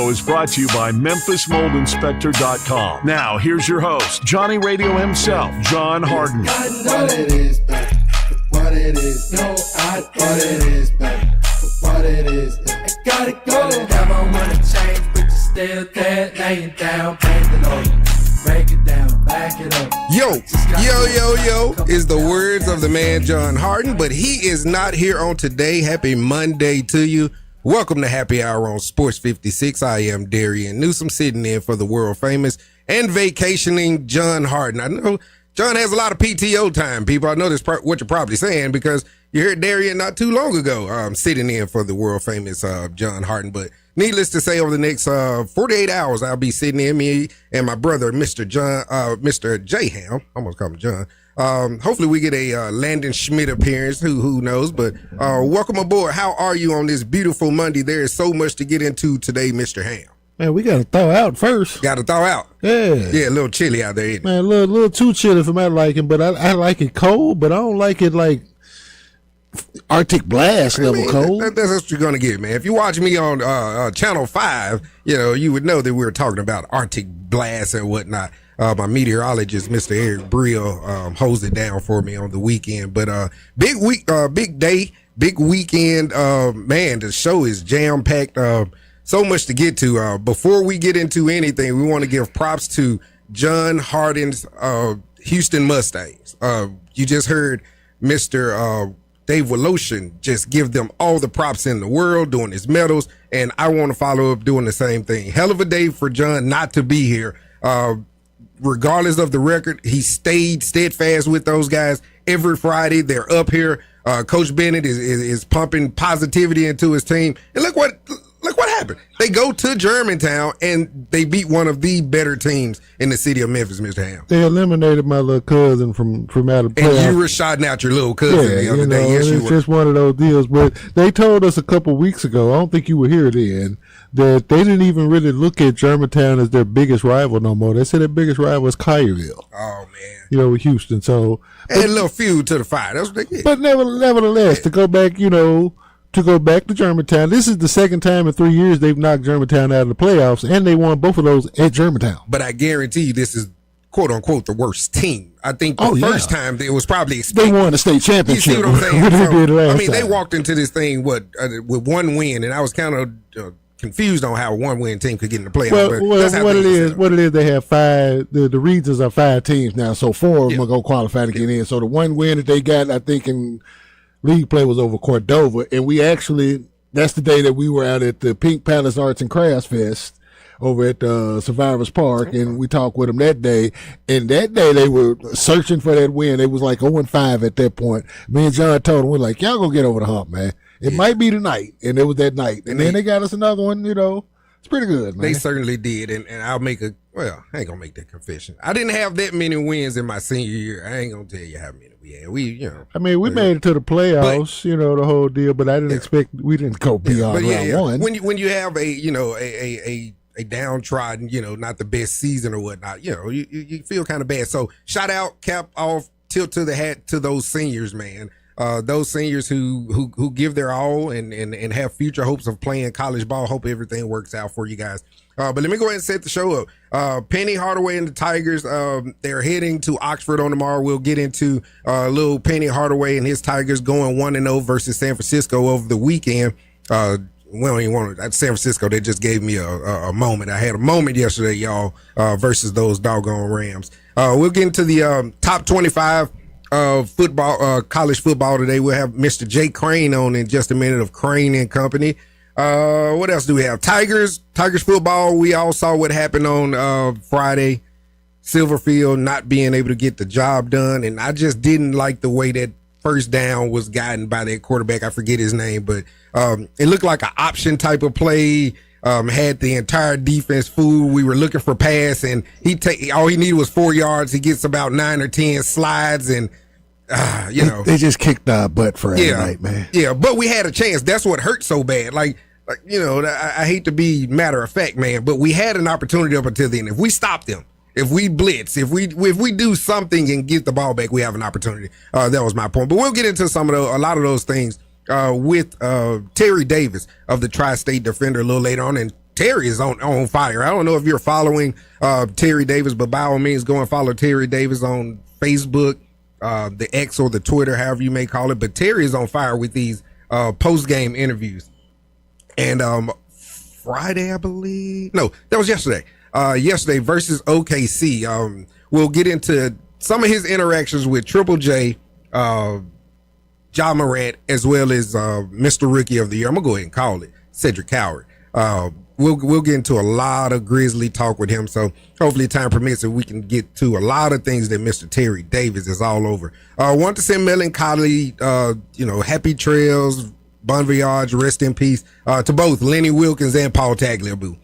show is brought to you by MemphisMoldInspector.com. Now, here's your host, Johnny Radio himself, John Harden. What it is, baby. What it is. No, what it is, baby. What it is. I gotta go. Never wanna change, but you still there. Laying down, paint the load. Break it down, back it up. Yo, is the words of the man John Harden, but he is not here on today. Happy Monday to you. Welcome to Happy Hour on Sports 56. I am Darian Newsom, sitting in for the world famous and vacationing John Harden. I know John has a lot of PTO time, people. I know this what you're probably saying because you heard Darian not too long ago sitting in for the world famous John Harden. But needless to say, over the next 48 hours, I'll be sitting in, me and my brother, Mr. J Ham. I almost call him John. Hopefully we get a Landon Schmidt appearance. Who knows? But welcome aboard. How are you on this beautiful Monday? There is so much to get into today, Mr. Ham. Man, we got to thaw out first. Got to thaw out. Yeah. Yeah, a little chilly out there, isn't it? Man, a little too chilly for my liking, but I like it cold, but I don't like it like Arctic blast level cold. That's what you're going to get, man. If you watch me on Channel 5, you would know that we were talking about Arctic blast and whatnot. My meteorologist, Mr. Eric Brill, holds it down for me on the weekend. But big week, big day, big weekend. Man, the show is jam-packed. So much to get to. Before we get into anything, we want to give props to John Harden's Houston Mustangs. You just heard Mr. Dave Woloshin just give them all the props in the world doing his medals, and I want to follow up doing the same thing. Hell of a day for John not to be here. Regardless of the record, he stayed steadfast with those guys every Friday. They're up here. Coach Bennett is pumping positivity into his team. And look what happened. They go to Germantown and they beat one of the better teams in the city of Memphis, Mr. Ham. They eliminated my little cousin from out of the playoff. And you were shouting out your little cousin the other day. Yes, you it's were. just one of those deals. But they told us a couple weeks ago, I don't think you were here then, that they didn't even really look at Germantown as their biggest rival no more. They said their biggest rival is Collierville. Oh, man. With Houston. So add a little fuel to the fire. That's what they did. But nevertheless, to go back, to Germantown. This is the second time in 3 years they've knocked Germantown out of the playoffs, and they won both of those at Germantown. But I guarantee you this is, quote unquote, the worst team. I think the first time it was probably expected. They won the state championship. You see what I'm saying? So, they walked into this thing with one win, and I was kind of confused on how a one-win team could get in the playoffs. What it is, they have five. The regions are 5 teams now, so 4 of them are gonna qualify to get in. So the one win that they got, I think, in league play was over Cordova, and that's the day that we were out at the Pink Palace Arts and Crafts Fest over at Survivors Park, and we talked with them that day. And that day they were searching for that win. It was like 0-5 at that point. Me and John told them, we're like, y'all gonna get over the hump, man. It might be tonight, and it was that night. And then they got us another one, It's pretty good, man. They certainly did, and I'll I ain't gonna make that confession. I didn't have that many wins in my senior year. I ain't gonna tell you how many we had. We made it to the playoffs, the whole deal, but I didn't expect, we didn't go beyond round one. When you have a downtrodden, not the best season or whatnot, you feel kind of bad. So shout out, cap off, tilt to the hat to those seniors, man. Those seniors who give their all and have future hopes of playing college ball. Hope everything works out for you guys. But let me go ahead and set the show up. Penny Hardaway and the Tigers, they're heading to Oxford on tomorrow. We'll get into little Penny Hardaway and his Tigers going 1-0 versus San Francisco over the weekend. We don't even want to, San Francisco, they just gave me a moment. I had a moment yesterday, y'all, versus those doggone Rams. We'll get into the top 25 football, college football today. We'll have Mr. Jay Crane on in just a minute of Crane and Company. What else do we have? Tigers football. We all saw what happened on Friday. Silverfield not being able to get the job done, and I just didn't like the way that first down was gotten by that quarterback. I forget his name, but it looked like an option type of play. Had the entire defense fooled. We were looking for pass, and all he needed was 4 yards. He gets about 9 or 10 slides, and they just kicked our butt for that night, man. Yeah, but we had a chance. That's what hurt so bad. I hate to be matter of fact, man, but we had an opportunity up until then. If we stop them, if we blitz, if we do something and get the ball back, we have an opportunity. That was my point. But we'll get into a lot of those things with Terry Davis of the Tri-State Defender a little later on. And Terry is on fire. I don't know if you're following Terry Davis, but by all means, go and follow Terry Davis on Facebook, the X or the Twitter, however you may call it. But Terry is on fire with these post-game interviews. And Friday, I believe. No, that was yesterday. Yesterday versus OKC. We'll get into some of his interactions with Triple J, Ja Morant, as well as Mr. Rookie of the Year. I'm going to go ahead and call it Cedric Howard. We'll get into a lot of Grizzly talk with him. So hopefully time permits and we can get to a lot of things that Mr. Terry Davis is all over. Want to send melancholy, happy trails, bon voyage, rest in peace, to both Lenny Wilkins and Paul Tagliabue.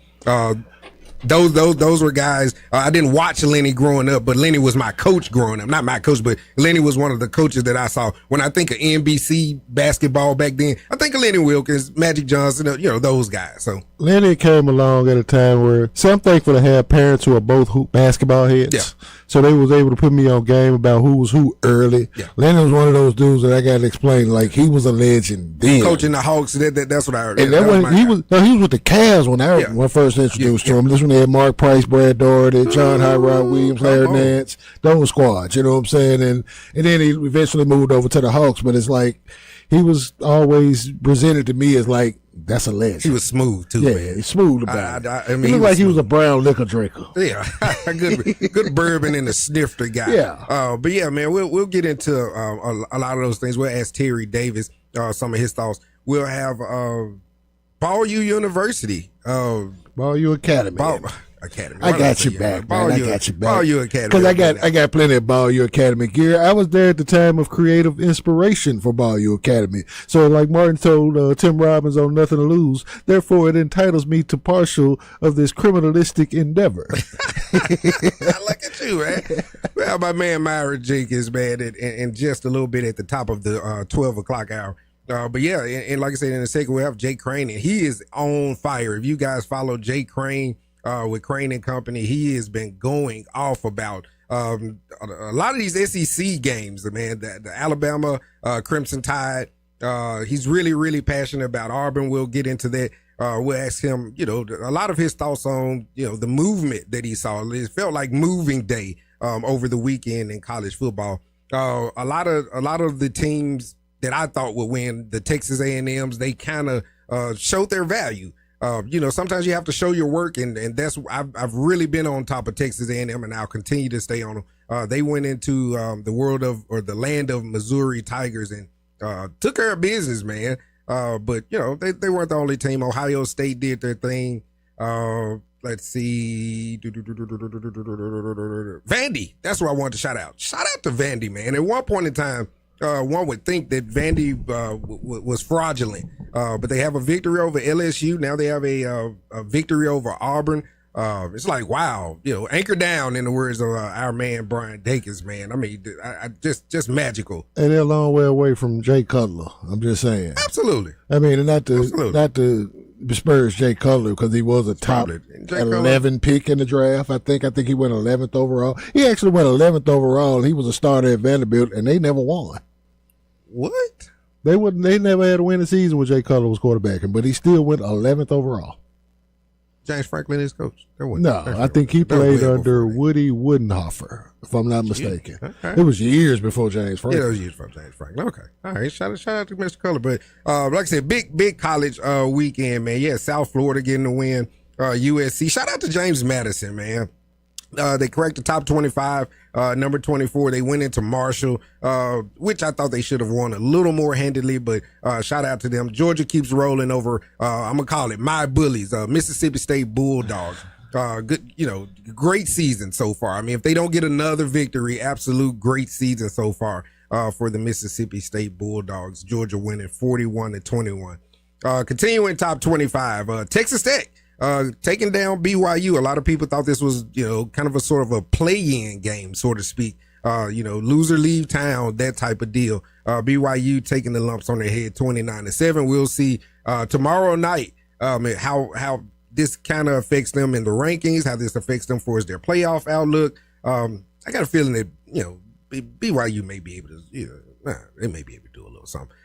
Those were guys. I didn't watch Lenny growing up, but Lenny was my coach growing up. Not my coach, but Lenny was one of the coaches that I saw. When I think of NBC basketball back then, I think of Lenny Wilkins, Magic Johnson, those guys. So Lenny came along at a time where, so I'm thankful to have parents who are both basketball heads. Yeah. So they was able to put me on game about who was who early. Yeah. Lenny was one of those dudes that I got to explain, like he was a legend then. Coaching the Hawks, that's what I heard. And he was with the Cavs when I first introduced to him. This one they had Mark Price, Brad Doherty, John Hyrod Williams, Larry Nance, those squads, you know what I'm saying? And then he eventually moved over to the Hawks, but it's like he was always presented to me as like, that's a legend. He was smooth too. Yeah, man. He's smooth about it. I mean, he looked like he was a brown liquor drinker. Yeah, good bourbon and a snifter guy. Yeah. But yeah, man, we'll get into a lot of those things. We'll ask Terry Davis some of his thoughts. We'll have Ball U University, Ball U Academy. Academy. I got you back, man. I got you back. Ball U Academy. Because I got plenty of Ball U Academy gear. I was there at the time of creative inspiration for Ball U Academy. So like Martin told Tim Robbins on Nothing to Lose, therefore it entitles me to partial of this criminalistic endeavor. Look at you, man. Well, my man Myra Jenkins, man, and just a little bit at the top of the 12 o'clock hour. But yeah, and like I said, in a second, we'll have Jay Crane, and he is on fire. If you guys follow Jay Crane, with Crane and Company, he has been going off about a lot of these SEC games, man. The Alabama Crimson Tide. He's really, really passionate about Auburn. We'll get into that. We'll ask him, a lot of his thoughts on, the movement that he saw. It felt like moving day over the weekend in college football. A lot of the teams that I thought would win, the Texas A&Ms, they kind of showed their value. Sometimes you have to show your work, and that's I've really been on top of Texas A&M, and I'll continue to stay on them. They went into the land of Missouri Tigers and took care of business, man. But they weren't the only team. Ohio State did their thing. Let's see, Vandy. That's what I wanted to shout out. Shout out to Vandy, man. At one point in time, one would think that Vandy was fraudulent, but they have a victory over LSU. Now they have a victory over Auburn. It's like, wow, anchor down, in the words of our man Brian Dakins, man. I mean, I just magical. And they're a long way away from Jay Cutler. I'm just saying. Absolutely. I mean, and not to disparage Jay Cutler, because he was a top 11 pick in the draft. I think he went 11th overall. He actually went 11th overall. He was a starter at Vanderbilt, and they never won. What? They never had a winning season when Jay Cutler was quarterbacking, but he still went 11th overall. James Franklin is coach. No, I think he played under Woody Woodenhofer, if I'm not mistaken. Okay. It was years before James Franklin. Yeah, it was years before James Franklin. Okay. All right. Shout out to Mr. Cutler. But like I said, big college weekend, man. Yeah, South Florida getting the win. USC. Shout out to James Madison, man. They cracked the top 25, number 24. They went into Marshall, which I thought they should have won a little more handedly, but shout out to them. Georgia keeps rolling over, I'm going to call it my bullies, Mississippi State Bulldogs. Good, great season so far. I mean, if they don't get another victory, absolute great season so far for the Mississippi State Bulldogs. Georgia winning 41-21. Continuing top 25, Texas Tech. Taking down BYU. A lot of people thought this was, kind of a sort of a play-in game, so to speak. Loser leave town, that type of deal. BYU taking the lumps on their head, 29-7. We'll see tomorrow night how this kind of affects them in the rankings, how this affects them for their playoff outlook. I got a feeling that BYU may be able to, they may be able to do a little something.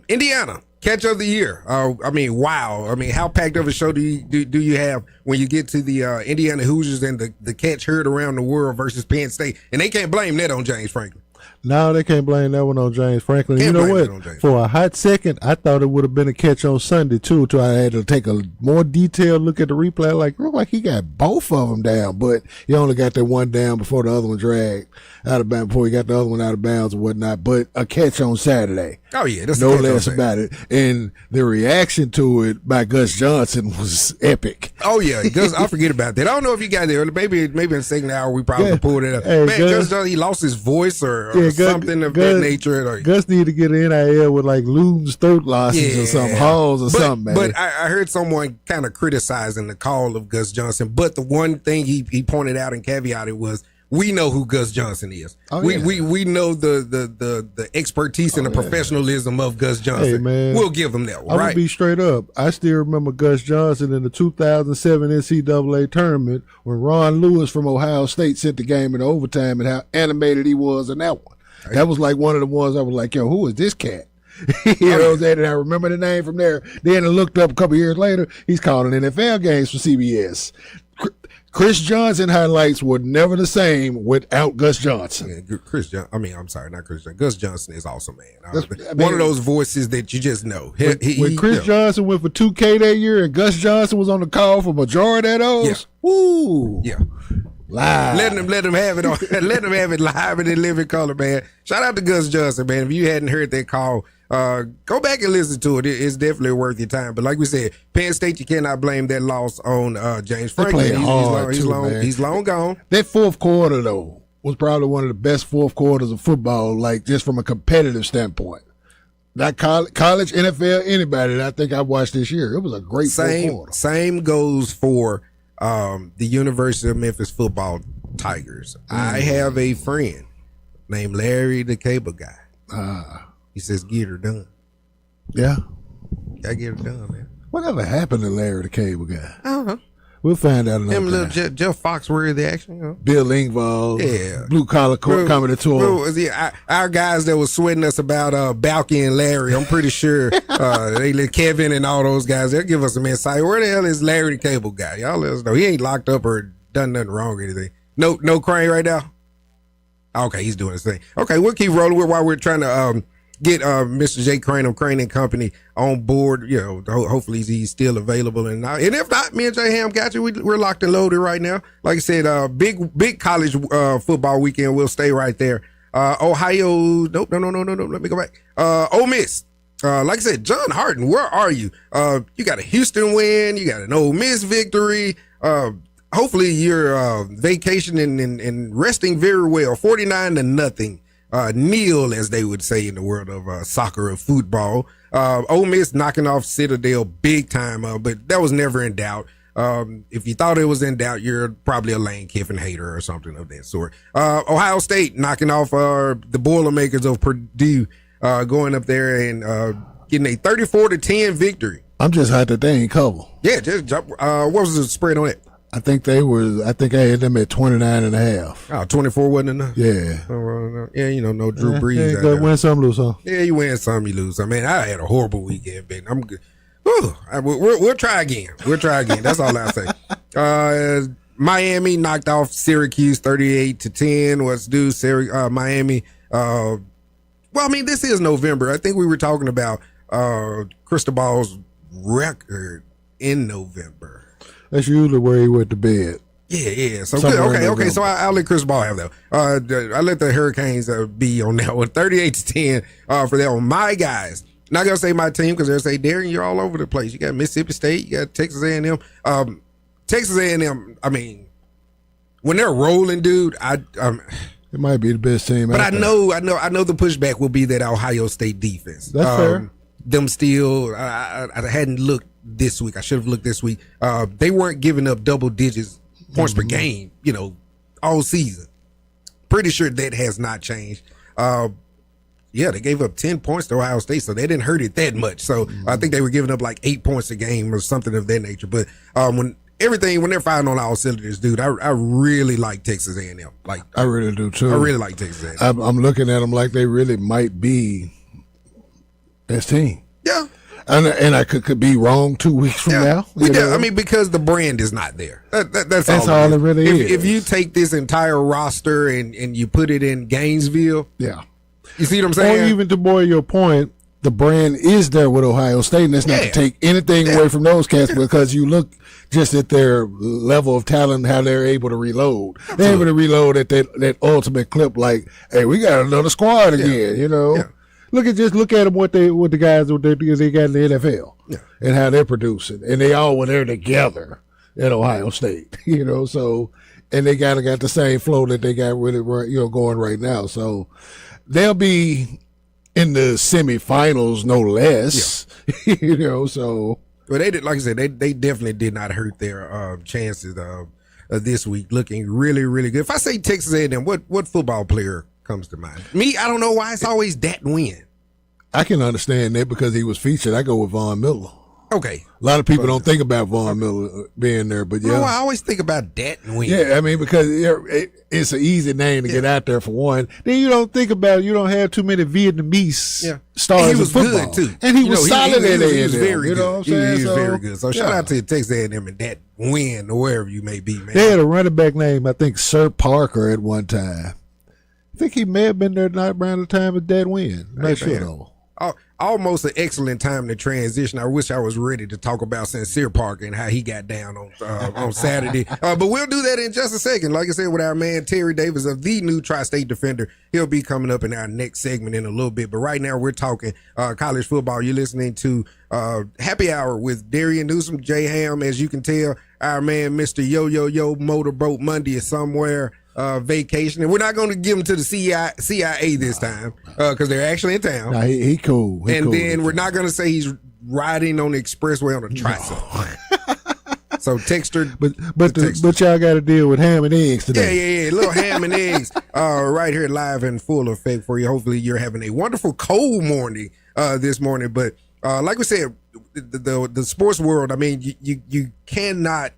Indiana. Catch of the year. Wow. How packed of a show do you have when you get to the Indiana Hoosiers and the catch heard around the world versus Penn State? And they can't blame that on James Franklin. No, they can't blame that one on James Franklin. You know what? For a hot second, I thought it would have been a catch on Sunday, too, until I had to take a more detailed look at the replay. Looked like he got both of them down, but he only got that one down before the other one dragged out of bounds, before he got the other one out of bounds and whatnot. But a catch on Saturday. Oh, yeah. That's no less about it. And the reaction to it by Gus Johnson was epic. Oh, yeah. Gus, I forget about that. I don't know if you got there. Maybe in the second hour we probably pulled it up. Hey, man, Gus Johnson, he lost his voice or something of that nature. Gus need to get an NIL with Luton's throat losses or something, Halls or something, man. But I heard someone kind of criticizing the call of Gus Johnson. But the one thing he pointed out and caveated was, we know who Gus Johnson is. Oh, we know the expertise and the professionalism of Gus Johnson. Hey, man, we'll give him that one, I'm right? Gonna be straight up. I still remember Gus Johnson in the 2007 NCAA tournament when Ron Lewis from Ohio State sent the game in overtime and how animated he was in that one. Right. That was one of the ones I was like, yo, who is this cat? You know what I'm saying? And I remember the name from there. Then I looked up a couple years later, he's calling NFL games for CBS. Chris Johnson highlights were never the same without Gus Johnson. Yeah, Gus Johnson is awesome, man. One of those voices that you just know. When Chris Johnson went for 2K that year and Gus Johnson was on the call for majority of those, woo. Yeah. Live. Let them have it on. Let them have it live and in living color, man. Shout out to Gus Johnson, man. If you hadn't heard that call, go back and listen to it. It's definitely worth your time. But like we said, Penn State, you cannot blame that loss on James Franklin. He's long gone. That fourth quarter, though, was probably one of the best fourth quarters of football, just from a competitive standpoint. Not college, NFL, anybody that I think I watched this year. It was a great fourth quarter. Same goes for the University of Memphis football Tigers. I have a friend named Larry, the cable guy. He says, get her done. Yeah. Gotta get her done, man. Whatever happened to Larry, the cable guy? I don't know. We'll find out another time. Jeff Foxworthy, the action. You know. Bill Engvall. Blue Collar coming to tour. Our guys that was sweating us about Balky and Larry, I'm pretty sure they let Kevin and all those guys, they'll give us some insight. Where the hell is Larry, the cable guy? Y'all let us know. He ain't locked up or done nothing wrong or anything. No Crane right now? Okay, he's doing his thing. Okay, we'll keep rolling with while we're trying to get Mr. J. Crane of Crane and Company on board. You know, hopefully he's still available. And if not, me and J. Ham got you. We're locked and loaded right now. Like I said, big college football weekend. We'll stay right there. Ohio, no. Let me go back. Ole Miss. Like I said, John Harden, where are you? You got a Houston win. You got an Ole Miss victory. Hopefully you're vacationing and resting very well. 49-0. Kneel, as they would say in the world of soccer or football. Ole Miss knocking off Citadel big time, but that was never in doubt. If you thought it was in doubt, you're probably a Lane Kiffin hater or something of that sort. Ohio State knocking off the Boilermakers of Purdue, going up there and getting a 34-10 victory. I'm just hot that they ain't cover. Yeah, just jump. What was the spread on it? I think I had them at 29.5. Oh, 24 wasn't enough? Yeah. Yeah, no Drew Brees. You win some, lose some. Yeah, you win some, you lose some. I mean, I had a horrible weekend, but I'm good. We'll try again. That's all I say. Miami knocked off Syracuse 38-10. What's due? Miami. This is November. I think we were talking about Cristobal's record in November. That's usually where he went to bed. Yeah. So good. Okay. So I'll let Chris Ball have that. I let the Hurricanes be on that one. 38-10 for that one. My guys. Not gonna say my team because they'll say, Darren, you're all over the place. You got Mississippi State. You got Texas A&M. Texas A&M. I mean, when they're rolling, dude, it might be the best team. But I know the pushback will be that Ohio State defense. That's fair. Them still. I hadn't looked this week. I should have looked this week. They weren't giving up double digits points per game, all season. Pretty sure that has not changed. They gave up 10 points to Ohio State, so they didn't hurt it that much. So I think they were giving up like 8 points a game or something of that nature. But when they're firing on all cylinders, dude, I really like Texas A&M. Like I really do too. I really like Texas A&M. I'm looking at them like they really might be Best team. Yeah. And I could be wrong 2 weeks from now. I mean, because the brand is not there. That's all it really is. If you take this entire roster and you put it in Gainesville, yeah, you see what I'm saying? Or even to more your point, the brand is there with Ohio State, and that's not to take anything away from those cats because you look just at their level of talent, how they're able to reload. They're able to reload at that ultimate clip like, hey, we got another squad again, Yeah. Look at them what the guys they got in the NFL and how they're producing, and they all were there together at Ohio State, So, and they got the same flow that they got really going right now. So they'll be in the semifinals, no less. So. Well, they did, like I said, they definitely did not hurt their chances this week. Looking really, really good. If I say Texas A&M, what football player comes to mind? Me, I don't know why it's always Dat Nguyen. I can understand that because he was featured. I go with Von Miller. Okay. A lot of people don't think about Von Miller being there, but yeah. No, I always think about Dat Nguyen. Yeah, I mean, because it's an easy name to get out there for one. Then you don't have too many Vietnamese stars in football. Good too. And he was solid at it. He was very good. You know what I'm saying? He was very good. So shout out to Texas A&M and Dat Nguyen or wherever you may be, man. They had a running back named, I think, Sir Parker at one time. I think he may have been there around the time of Dat Nguyen. I'm not sure though. Almost an excellent time to transition. I wish I was ready to talk about Sincere Parker and how he got down on Saturday. But we'll do that in just a second. Like I said, with our man Terry Davis of the new Tri-State Defender. He'll be coming up in our next segment in a little bit. But right now we're talking college football. You're listening to Happy Hour with Darian Newsom, Jay Ham. As you can tell, our man Mr. Yo Motorboat Monday is somewhere vacation, and we're not going to give him to the CIA this time because they're actually in town. Nah, he cool. Then we're not going to say he's riding on the expressway on a tricycle. So text her. But y'all got to deal with ham and eggs today. Yeah. Little ham and eggs right here live in full effect for you. Hopefully you're having a wonderful cold morning this morning. But like we said, the sports world, I mean, you cannot.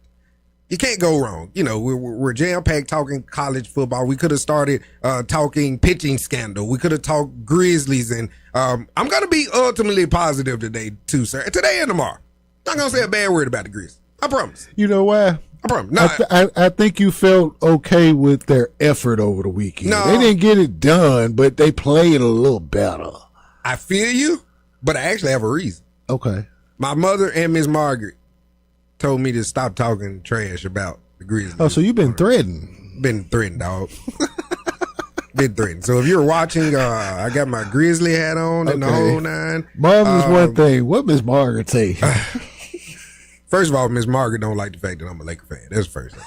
You can't go wrong. We're jam-packed talking college football. We could have started talking pitching scandal. We could have talked Grizzlies. And I'm going to be ultimately positive today, too, sir. Today and tomorrow. Not going to say a bad word about the Grizzlies. I promise. You know why? I promise. No, I think you felt okay with their effort over the weekend. No. They didn't get it done, but they played a little better. I feel you, but I actually have a reason. Okay. My mother and Miss Margaret told me to stop talking trash about the Grizzlies. Oh, so you've been threatened. Been threatened, dog. Been threatened. So if you're watching, I got my Grizzly hat on and the whole nine. Mom is one thing. What Miss Margaret say? First of all, Miss Margaret don't like the fact that I'm a Laker fan. That's the first thing.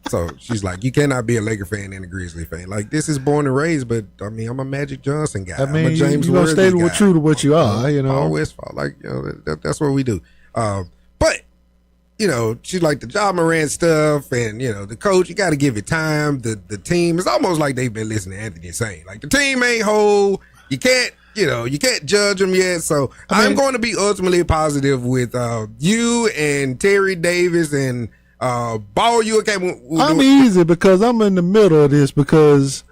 So she's like, you cannot be a Laker fan and a Grizzly fan. Like, this is born and raised, but I mean, I'm a Magic Johnson guy. I mean, I'm a James you gonna Worthy stay guy. true to what you are, Paul Westphal, like, that's what we do. But she's like the Ja Morant stuff and, the coach, you got to give it time. The team, it's almost like they've been listening to Anthony saying, like, the team ain't whole. You can't judge them yet. So I'm going to be ultimately positive with you and Terry Davis and Ball. You okay? I'm easy because I'm in the middle of this because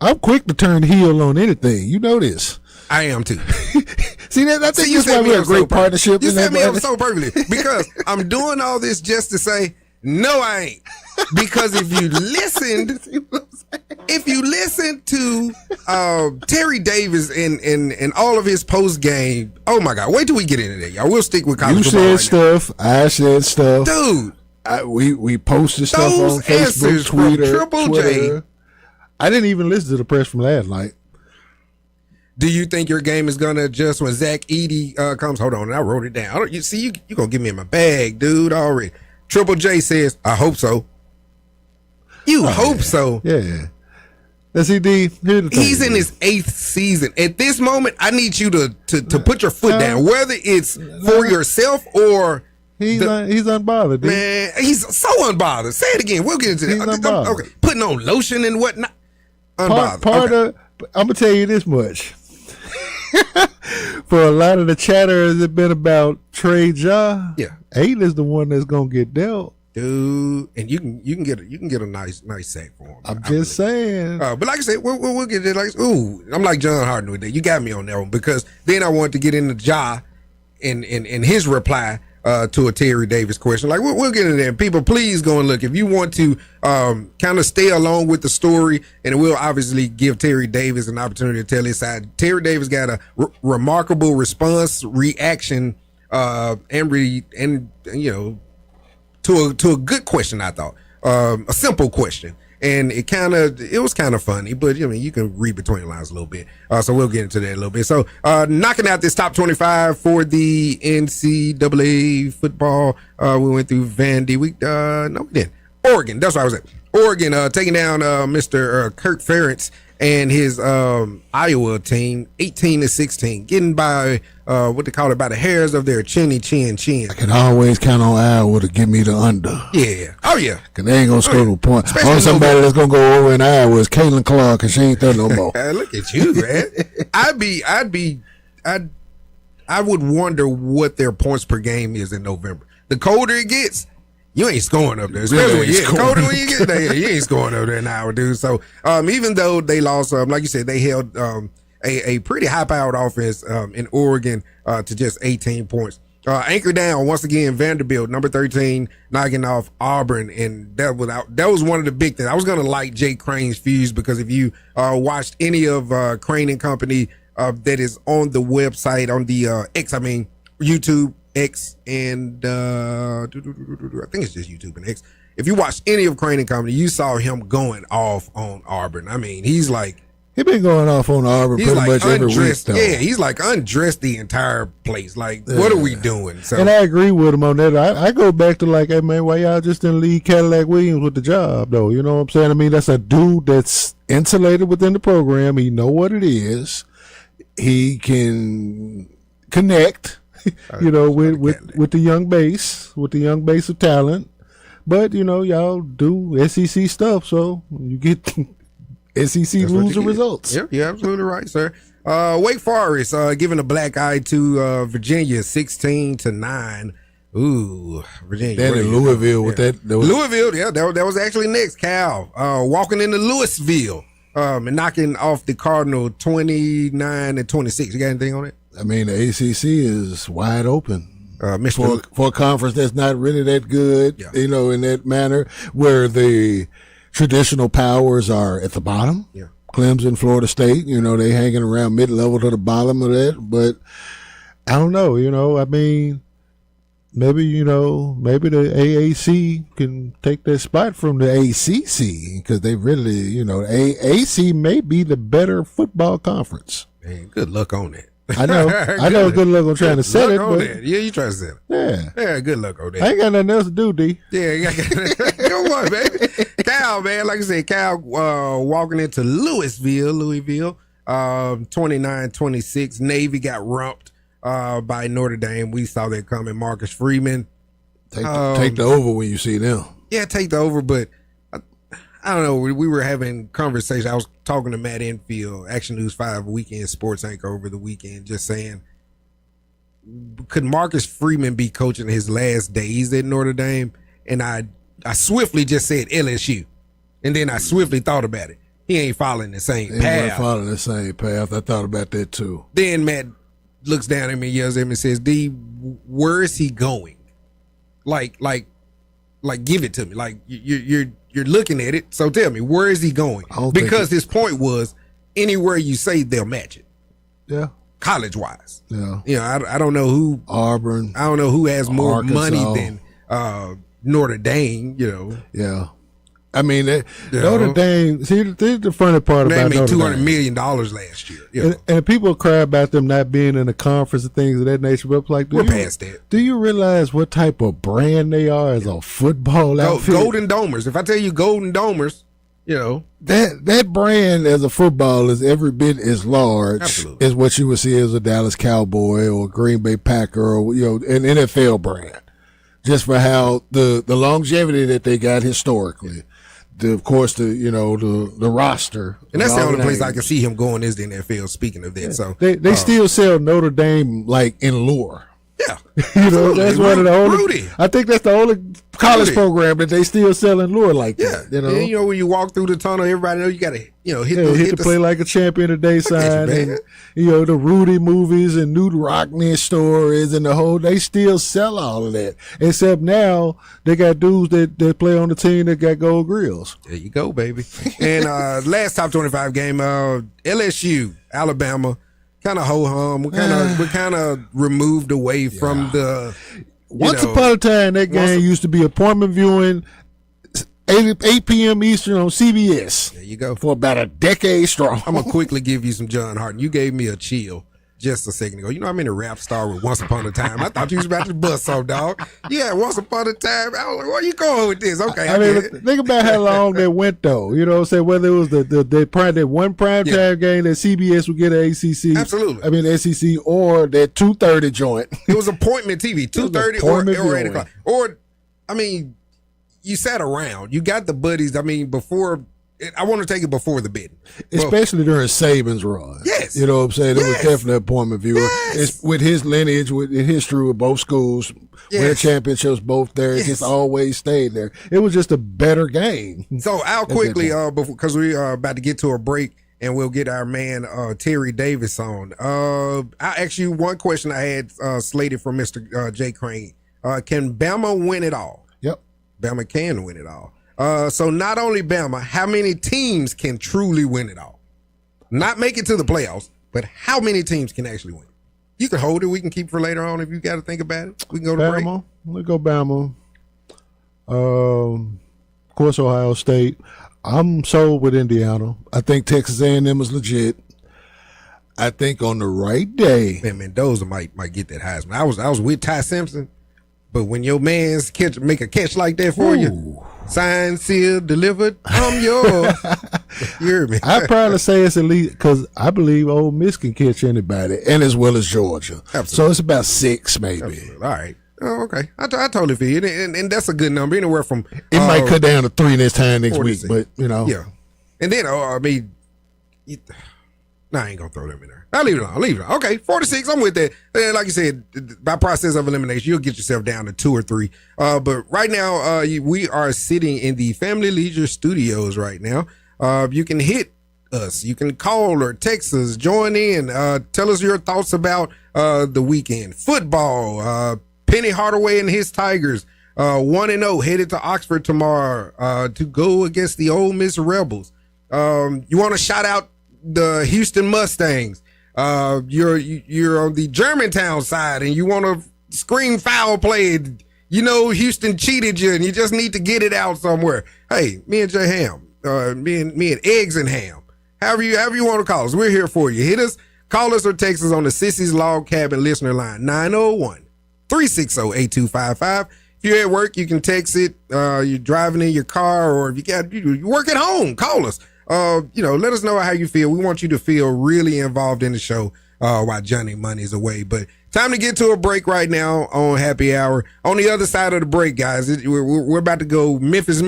I'm quick to turn heel on anything. You know this. I am too. See, I think that's why we have a great partnership. You set me up so perfectly because I'm doing all this just to say, no, I ain't. Because if you listened to Terry Davis and all of his post game, oh my God, wait till we get into that, y'all. We'll stick with college football. You said stuff. I said stuff. Dude. We posted stuff on Facebook, Twitter. Triple J. I didn't even listen to the press from last night. Do you think your game is going to adjust when Zach Edey comes? Hold on, I wrote it down. You see, you going to get me in my bag, dude, already. Triple J says, I hope so. You hope so. Yeah. Let's see, D. He's in his 8th season. At this moment, I need you to put your foot down, whether it's for yourself or... He's unbothered, dude. Man, he's so unbothered. Say it again. We'll get into that. He's unbothered. Okay. Putting on lotion and whatnot. Unbothered. I'm going to tell you this much. For a lot of the chatter has been about Trey Ja. Yeah. Aiden is the one that's going to get dealt. dude, and you can get a nice sack for him. I'm just saying. But like I said, we'll get it. Like, ooh, I'm like John Harden with that. You got me on that one because then I wanted to get into Ja in his reply to a Terry Davis question. Like we'll get into that. People, please go and look if you want to kind of stay along with the story, and we'll obviously give Terry Davis an opportunity to tell his side. Terry Davis got a remarkable reaction, and you know. To a good question, I thought, a simple question, and it was kind of funny, but I mean you can read between the lines a little bit, so we'll get into that a little bit. So knocking out this top 25 for the NCAA football, we went through Vandy. We didn't. Oregon, that's what I was at. Oregon taking down Mr. Kirk Ferentz and his Iowa team, 18-16, getting by what they call it, by the hairs of their chin. I can always count on Iowa to give me the under. Yeah. Oh yeah. Cause they ain't gonna score no points. Only somebody that's gonna go over in Iowa is Caitlin Clark, cause she ain't there no more. Look at you, man. I would wonder what their points per game is in November. The colder it gets, you ain't scoring up there. Especially colder when you get there, you ain't scoring up there in Iowa, dude. So even though they lost, like you said, they held a pretty high-powered offense in Oregon to just 18 points. Anchor down once again, Vanderbilt, number 13, knocking off Auburn, and that was one of the big things. I was gonna light Jake Crane's fuse because if you watched any of Crane and Company that is on the website on the X, I mean YouTube. X and I think it's just YouTube and X. If you watched any of Crane and Company, you saw him going off on Auburn. I mean, he's been going off on Auburn pretty much every week, though. Yeah, he's like undressed the entire place. Like, what are we doing? So, and I agree with him on that. I go back to like, hey man, why y'all just didn't leave Cadillac Williams with the job though? You know what I'm saying? I mean, that's a dude that's insulated within the program. He know what it is. He can connect. You know, with the young base of talent, but you know, y'all do SEC stuff, so you get SEC rules and results. Yep, you're absolutely right, sir. Wake Forest giving a black eye to Virginia, 16-9. Ooh, Virginia. Then in Louisville with that. Louisville, yeah, that was actually next. Cal walking into Louisville and knocking off the Cardinal 29-26. You got anything on it? I mean, the ACC is wide open for a conference that's not really that good, you know, in that manner, where the traditional powers are at the bottom. Yeah. Clemson, Florida State, you know, they hanging around mid-level to the bottom of that. But I don't know, you know, I mean, maybe the AAC can take that spot from the ACC because they really, you know, AAC may be the better football conference. Man, good luck on that. I know. I know. Good luck on trying to set it. But yeah, you trying to set it. Yeah, good luck on that. I ain't got nothing else to do, D. Yeah, come on, baby. Cal, man, like I said, Cal walking into Louisville, 29-26. Navy got rumped by Notre Dame. We saw that coming. Marcus Freeman. Take the over when you see them. Yeah, take the over, but I don't know. We were having conversation. I was talking to Matt Enfield, Action News 5 weekend sports anchor over the weekend, just saying, could Marcus Freeman be coaching his last days at Notre Dame? And I swiftly just said LSU. And then I swiftly thought about it. He ain't following the same path. He ain't following the same path. I thought about that too. Then Matt looks down at me, yells at me, and says, D, where is he going? Like, give it to me. Like, you're looking at it, so tell me, where is he going? Because his point was, anywhere you say, they'll match it. Yeah. College-wise. Yeah. You know, I don't know who. Auburn. I don't know who has more Arkansas. money than Notre Dame, you know. Yeah. I mean, Notre Dame, see, this is the funny part about Notre Dame. They made $200 million last year. You know? And people cry about them not being in a conference and things of that nature, but like, we're past that. Do you realize what type of brand they are as a football outfit? Golden Domers. If I tell you Golden Domers, you know. That brand as a football is every bit as large as what you would see as a Dallas Cowboy or a Green Bay Packer or, you know, an NFL brand. Just for how the longevity that they got historically. Of course, the roster. And that's the only place I can see him going is the NFL, speaking of that. So they still sell Notre Dame like in lure. Yeah. That's one of the only. Rudy. I think that's the only college program that they still selling lure like that. And, when you walk through the tunnel, everybody knows you got to, hit the play like a champion today sign. And, the Rudy movies and Newt Rockney stories and they still sell all of that. Except now they got dudes that play on the team that got gold grills. There you go, baby. And last top 25 game, LSU, Alabama. Kind of ho-hum. We're kind of removed away from the. Once upon a time, that game used to be appointment viewing, 8 p.m. Eastern on CBS. There you go. For about a decade strong. I'm going to quickly give you some John Harden. You gave me a chill just a second ago. I'm in a rap star with Once Upon a Time. I thought you was about to bust some, dog. Yeah, Once Upon a Time. I was like, where you going with this? Okay, I mean, think about how long that went, though. You know what I'm saying? Whether it was that one prime time game that CBS would get at ACC. Absolutely. I mean, SEC or that 2:30 joint. It was appointment TV, 2:30 or 8 o'clock. Or, I mean, you sat around. You got the buddies. I mean, before. I want to take it before the bid. Especially during Saban's run. Yes. You know what I'm saying? It was definitely an appointment viewer. Yes. With his lineage, with history with both schools, win championships both there. It just always stayed there. It was just a better game. So I'll quickly, because we are about to get to a break and we'll get our man Terry Davis on. I'll ask you one question I had slated from Mr. Jay Crane. Can Bama win it all? Yep. Bama can win it all. So not only Bama, how many teams can truly win it all? Not make it to the playoffs, but how many teams can actually win? You can hold it. We can keep for later on if you got to think about it. We can go to break. Let's go Bama. Of course, Ohio State. I'm sold with Indiana. I think Texas A&M is legit. I think on the right day, man, Mendoza might get that Heisman. I was with Ty Simpson, but when your man's make a catch like that for you. Signed, sealed, delivered. I'm yours. You hear me? I'd probably say it's elite because I believe Ole Miss can catch anybody, and as well as Georgia. Absolutely. So it's about 6, maybe. Absolutely. All right. Oh, okay. I totally feel you, and that's a good number. Anywhere from it might cut down to 3 this time next week, but yeah. And then I mean, I ain't gonna throw them in there. I'll leave it on. Okay, 4-6. I'm with that. And like you said, by process of elimination, you'll get yourself down to 2 or 3. But right now, we are sitting in the Family Leisure Studios right now. You can hit us. You can call or text us. Join in. Tell us your thoughts about the weekend. Football. Penny Hardaway and his Tigers. 1-0 headed to Oxford tomorrow to go against the Ole Miss Rebels. You want to shout out the Houston Mustangs. You're on the Germantown side and you want to scream foul play. Houston cheated you and you just need to get it out somewhere. Hey, me and Jay Ham, me and Eggs and Ham, however you want to call us, we're here for you. Hit us, call us or text us on the Sissy's Log Cabin listener line, 901-360-8255. If you're at work, you can text it. You're driving in your car, or if you work at home, call us. Let us know how you feel. We want you to feel really involved in the show while Johnny Money's away. But time to get to a break right now on Happy Hour. On the other side of the break, guys, we're about to go Memphis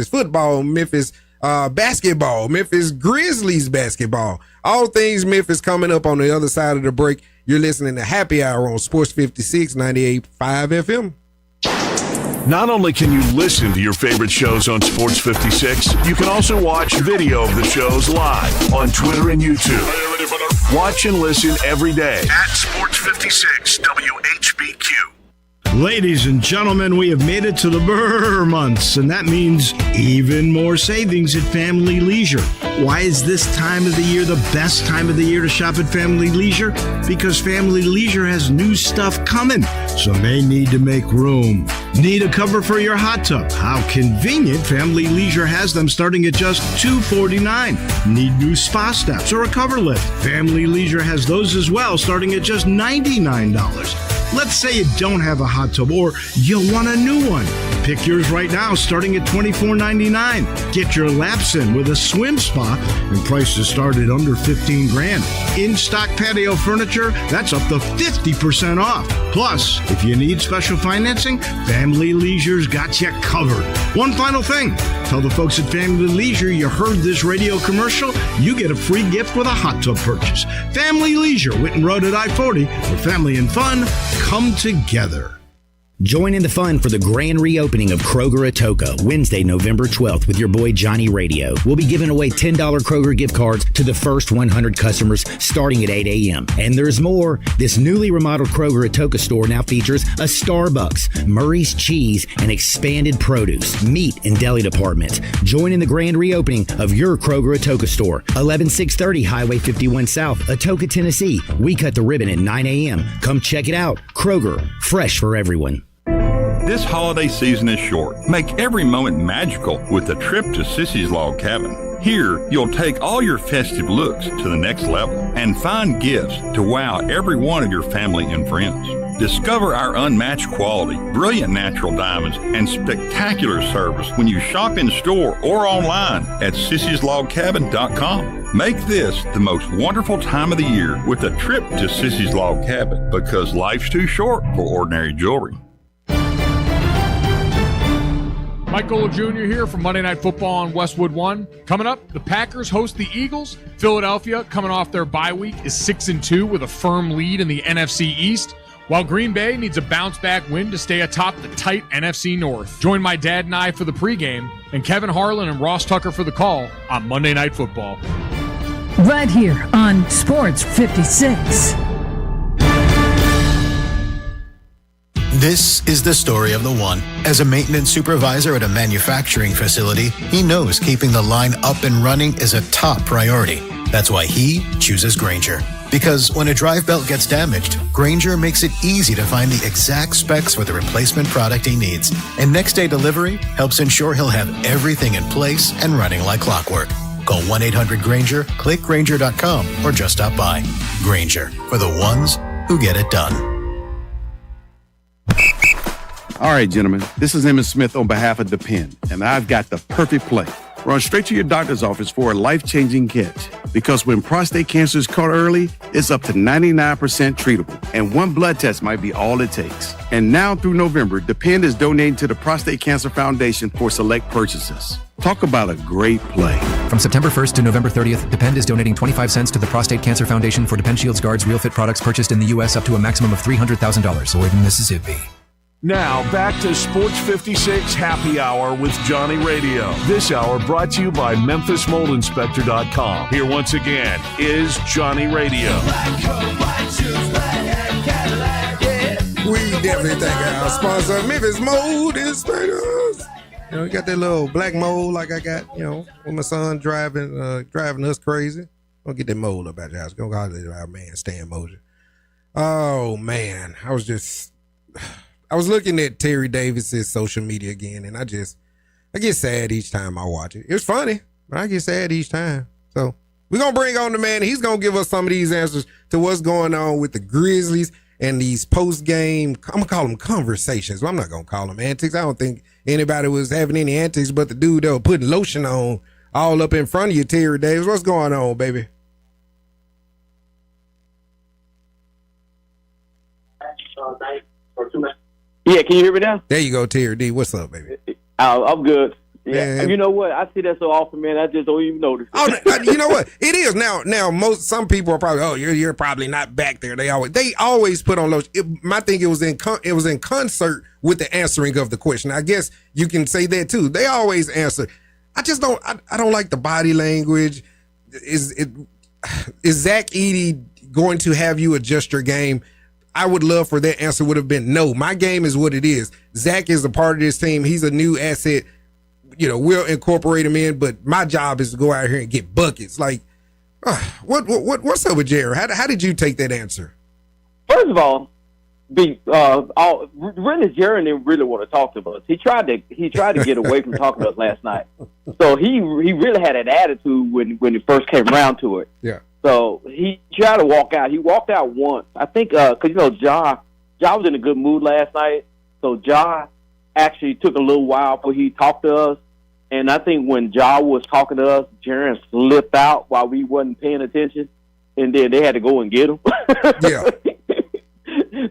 football, Memphis basketball, Memphis Grizzlies basketball. All things Memphis coming up on the other side of the break. You're listening to Happy Hour on Sports 56, 98.5 FM. Not only can you listen to your favorite shows on Sports 56, you can also watch video of the shows live on Twitter and YouTube. Watch and listen every day at Sports 56 WHBQ. Ladies and gentlemen, we have made it to the Brr months, and that means even more savings at Family Leisure. Why is this time of the year the best time of the year to shop at Family Leisure? Because Family Leisure has new stuff coming, so they need to make room. Need a cover for your hot tub? How convenient. Family Leisure has them starting at just $249. Need new spa steps or a cover lift? Family Leisure has those as well, starting at just $99. Let's say you don't have a hot tub or you want a new one. Pick yours right now, starting at $24.99. Get your laps in with a swim spa, and prices start at under $15,000. In-stock patio furniture, that's up to 50% off. Plus, if you need special financing, Family Leisure's got you covered. One final thing. Tell the folks at Family Leisure you heard this radio commercial. You get a free gift with a hot tub purchase. Family Leisure, Whitten Road at I-40, where family and fun come together. Join in the fun for the grand reopening of Kroger Atoka, Wednesday, November 12th with your boy Johnny Radio. We'll be giving away $10 Kroger gift cards to the first 100 customers starting at 8 a.m. And there's more. This newly remodeled Kroger Atoka store now features a Starbucks, Murray's Cheese, and expanded produce, meat, and deli departments. Join in the grand reopening of your Kroger Atoka store, 11630 Highway 51 South, Atoka, Tennessee. We cut the ribbon at 9 a.m. Come check it out. Kroger, fresh for everyone. This holiday season is short. Make every moment magical with a trip to Sissy's Log Cabin. Here, you'll take all your festive looks to the next level and find gifts to wow every one of your family and friends. Discover our unmatched quality, brilliant natural diamonds, and spectacular service when you shop in store or online at sissyslogcabin.com. Make this the most wonderful time of the year with a trip to Sissy's Log Cabin, because life's too short for ordinary jewelry. Mike Golo Jr. here from Monday Night Football on Westwood One. Coming up, the Packers host the Eagles. Philadelphia, coming off their bye week, is 6-2 with a firm lead in the NFC East, while Green Bay needs a bounce-back win to stay atop the tight NFC North. Join my dad and I for the pregame, and Kevin Harlan and Ross Tucker for the call on Monday Night Football. Right here on Sports 56. This is the story of the one. As a maintenance supervisor at a manufacturing facility, he knows keeping the line up and running is a top priority. That's why he chooses Grainger. Because when a drive belt gets damaged, Grainger makes it easy to find the exact specs for the replacement product he needs. And next day delivery helps ensure he'll have everything in place and running like clockwork. Call 1-800-GRAINGER, click Grainger.com, or just stop by. Grainger, for the ones who get it done. All right, gentlemen, this is Emmett Smith on behalf of Depend, and I've got the perfect play. Run straight to your doctor's office for a life-changing catch. Because when prostate cancer is caught early, it's up to 99% treatable, and one blood test might be all it takes. And now through November, Depend is donating to the Prostate Cancer Foundation for select purchases. Talk about a great play. From September 1st to November 30th, Depend is donating 25 cents to the Prostate Cancer Foundation for Depend Shields Guards Real Fit products purchased in the U.S. up to a maximum of $300,000, or in Mississippi. Now, back to Sports 56 Happy Hour with Johnny Radio. This hour brought to you by MemphisMoldInspector.com. Here once again is Johnny Radio. We definitely thank our sponsor, Memphis Mold Inspectors. You know, you got that little black mold like I got, you know, when my son driving us crazy. Don't get that mold up at your house. Go call our man Stan Mosier. Oh, man. I was looking at Terry Davis's social media again, and I get sad each time I watch it. It's funny, but I get sad each time. So we're going to bring on the man. He's going to give us some of these answers to what's going on with the Grizzlies and these post-game, I'm going to call them conversations. Well, I'm not going to call them antics. I don't think anybody was having any antics but the dude that was putting lotion on all up in front of you, Terry Davis. What's going on, baby? Yeah, can you hear me now? There you go, Terry D. What's up, baby? I'm good. Yeah, Man. you know what? I see that so often, man. I just don't even notice. Oh, you know what? It is now. Some people are probably, you're probably not back there. They always put on lotion. My thing, it was in concert with the answering of the question. I guess you can say that too. They always answer. I just don't. I don't like the body language. Is Zach Edey going to have you adjust your game? I would love for that answer would have been no. My game is what it is. Zach is a part of this team. He's a new asset. You know, we'll incorporate him in, but my job is to go out here and get buckets. Like, what's up with Jared? How did you take that answer? First of all, really, Jared didn't really want to talk to us. He tried to get away from talking to us last night. So he really had an attitude when he first came around to it. Yeah. So he tried to walk out. He walked out once. I think because Ja was in a good mood last night. So Ja actually took a little while before he talked to us. And I think when Ja was talking to us, Jaren slipped out while we wasn't paying attention, and then they had to go and get him. Yeah.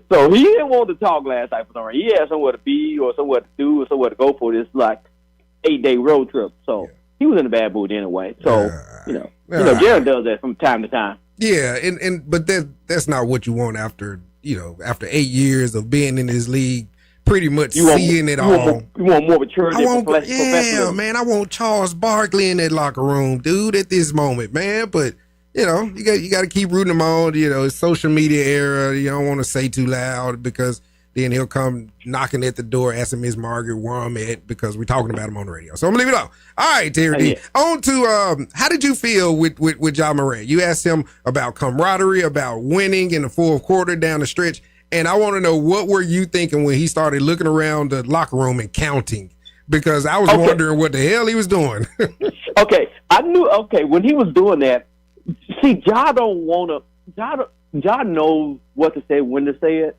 So he didn't want to talk last night for some reason. He had somewhere to be or somewhere to do or somewhere to go for this 8-day road trip. So he was in a bad mood anyway. So Jaren does that from time to time. Yeah, but that's not what you want after 8 years of being in this league. Pretty much seeing it all. You want more maturity. Man. I want Charles Barkley in that locker room, dude, at this moment, man. But you got to keep rooting him on. It's social media era. You don't want to say too loud because then he'll come knocking at the door, asking Miss Margaret where I'm at because we're talking about him on the radio. So I'm gonna leave it alone. All right, Terry D. On to how did you feel with Ja Morant? You asked him about camaraderie, about winning in the fourth quarter down the stretch. And I want to know, what were you thinking when he started looking around the locker room and counting? Because I was wondering what the hell he was doing. I knew. When he was doing that, see, Ja don't want to. Ja knows what to say, when to say it.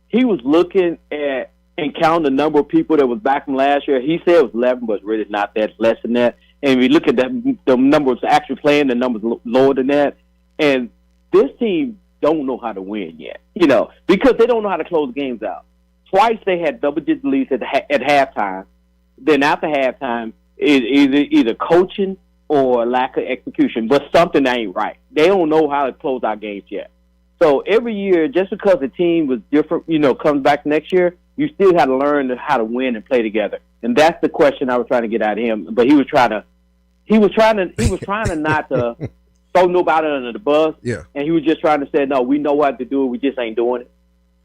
He was looking at and counting the number of people that was back from last year. He said it was 11, but really not that. It's less than that. And we look at the numbers actually playing, the numbers lower than that. And this team don't know how to win yet, because they don't know how to close games out. Twice they had double-digit leads at halftime. Then after halftime, either coaching or lack of execution, but something ain't right. They don't know how to close out games yet. So every year, just because the team was different, comes back next year, you still got to learn how to win and play together. And that's the question I was trying to get out of him. But he was trying to not to throw nobody under the bus. Yeah. And he was just trying to say, no, we know what to do. We just ain't doing it.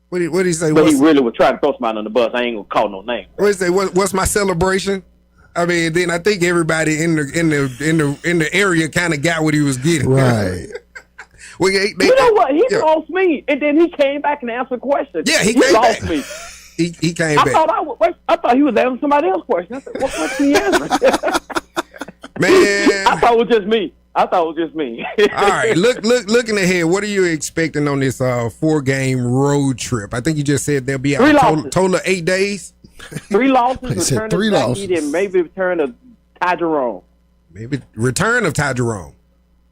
What did he say? But he really was trying to throw somebody under the bus. I ain't going to call no name. What did he say? What's my celebration? I mean, then I think everybody in the area kind of got what he was getting. Right. You know what? He lost me. And then he came back and answered questions. Yeah, he lost me. He came back. I thought he was answering somebody else's question. I said, what question he answering? Man. I thought it was just me. All right, looking ahead, what are you expecting on this 4-game road trip? I think you just said they'll be out total of 8 days. 3 losses, return of Zach, and maybe return of Ty Jerome. Maybe return of Ty Jerome.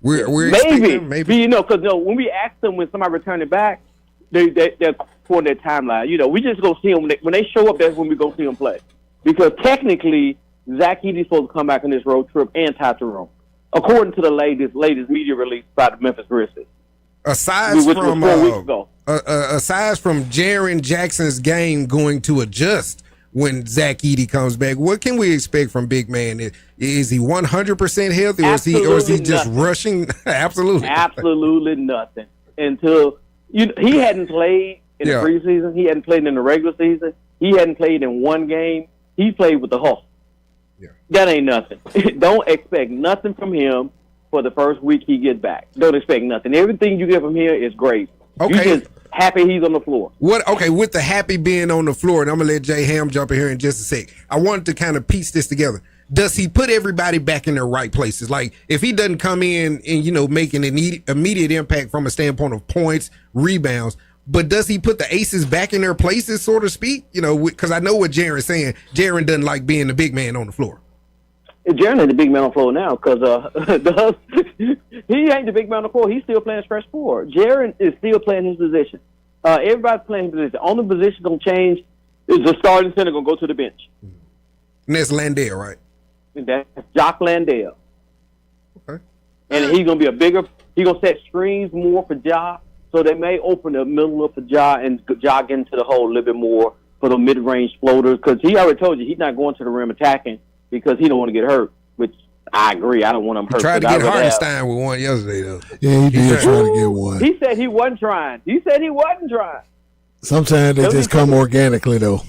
We're maybe because when we ask them when somebody return it back, they're for their timeline. We just go see them when they show up. That's when we go see them play, because technically Zach Edey's supposed to come back on this road trip and Ty Jerome, according to the latest media release by the Memphis Grizzlies. Aside from Jaren Jackson's game going to adjust when Zach Edey comes back, what can we expect from Big Man? Is he 100% healthy, or is he just rushing? Absolutely nothing. Until he hadn't played in the preseason, he hadn't played in the regular season, he hadn't played in one game. He played with the hustle. Yeah. That ain't nothing. Don't expect nothing from him for the first week he gets back. Don't expect nothing. Everything you get from here is great. Okay. You just happy he's on the floor. With the happy being on the floor, and I'm going to let Jay Ham jump in here in just a sec. I wanted to kind of piece this together. Does he put everybody back in their right places? Like, if he doesn't come in and, make an immediate impact from a standpoint of points, rebounds, but does he put the aces back in their places, so to speak? Because I know what Jaren's saying. Jaren doesn't like being the big man on the floor. Jaren is the big man on the floor now because he ain't the big man on the floor. He's still playing stretch forward. Jaren is still playing his position. Everybody's playing his position. Only position going to change is the starting center going to go to the bench. And that's Landale, right? That's Jock Landale. Okay. And he's going to be he's going to set screens more for Ja, so they may open the middle up for Ja and Ja get into the hole a little bit more for the mid-range floaters, because he already told you he's not going to the rim attacking because he don't want to get hurt, which I agree. I don't want him hurt. He tried to get Hartenstein with one yesterday, though. Yeah, he did try to get one. He said he wasn't trying. Sometimes they just come organically, though.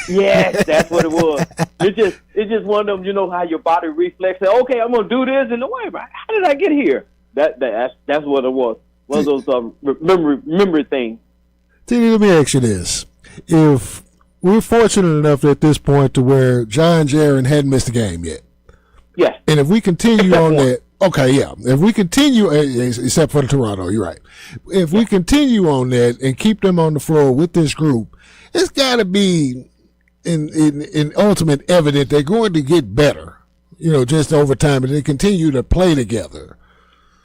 Yes, that's what it was. It's just one of them. How your body reflexes. Okay, I'm gonna do this, and wait, how did I get here? That's what it was. One of those memory things. T, let me ask you this: if we're fortunate enough at this point to where John Jaren hadn't missed a game yet, yes, and if we continue on that. Okay, yeah. If we continue, except for the Toronto, you're right. If we continue on that and keep them on the floor with this group, it's got to be in ultimate evident they're going to get better, just over time, and they continue to play together.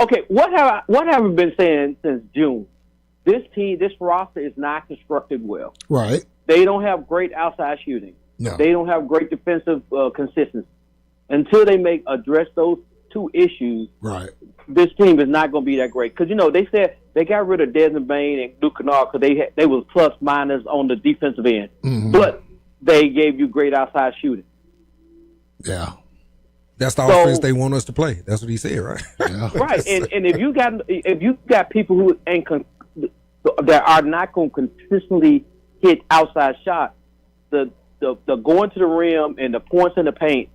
Okay, what have I been saying since June? This roster is not constructed well. Right. They don't have great outside shooting. No. They don't have great defensive consistency. Until they address those two issues, right, this team is not going to be that great. Because, they said they got rid of Desmond Bain and Luke Kennard because they was plus minus on the defensive end. Mm-hmm. But they gave you great outside shooting. Yeah. That's the offense they want us to play. That's what he said, right? Yeah. Right. And if you got people who that are not going to consistently hit outside shots, the going to the rim and the points in the paint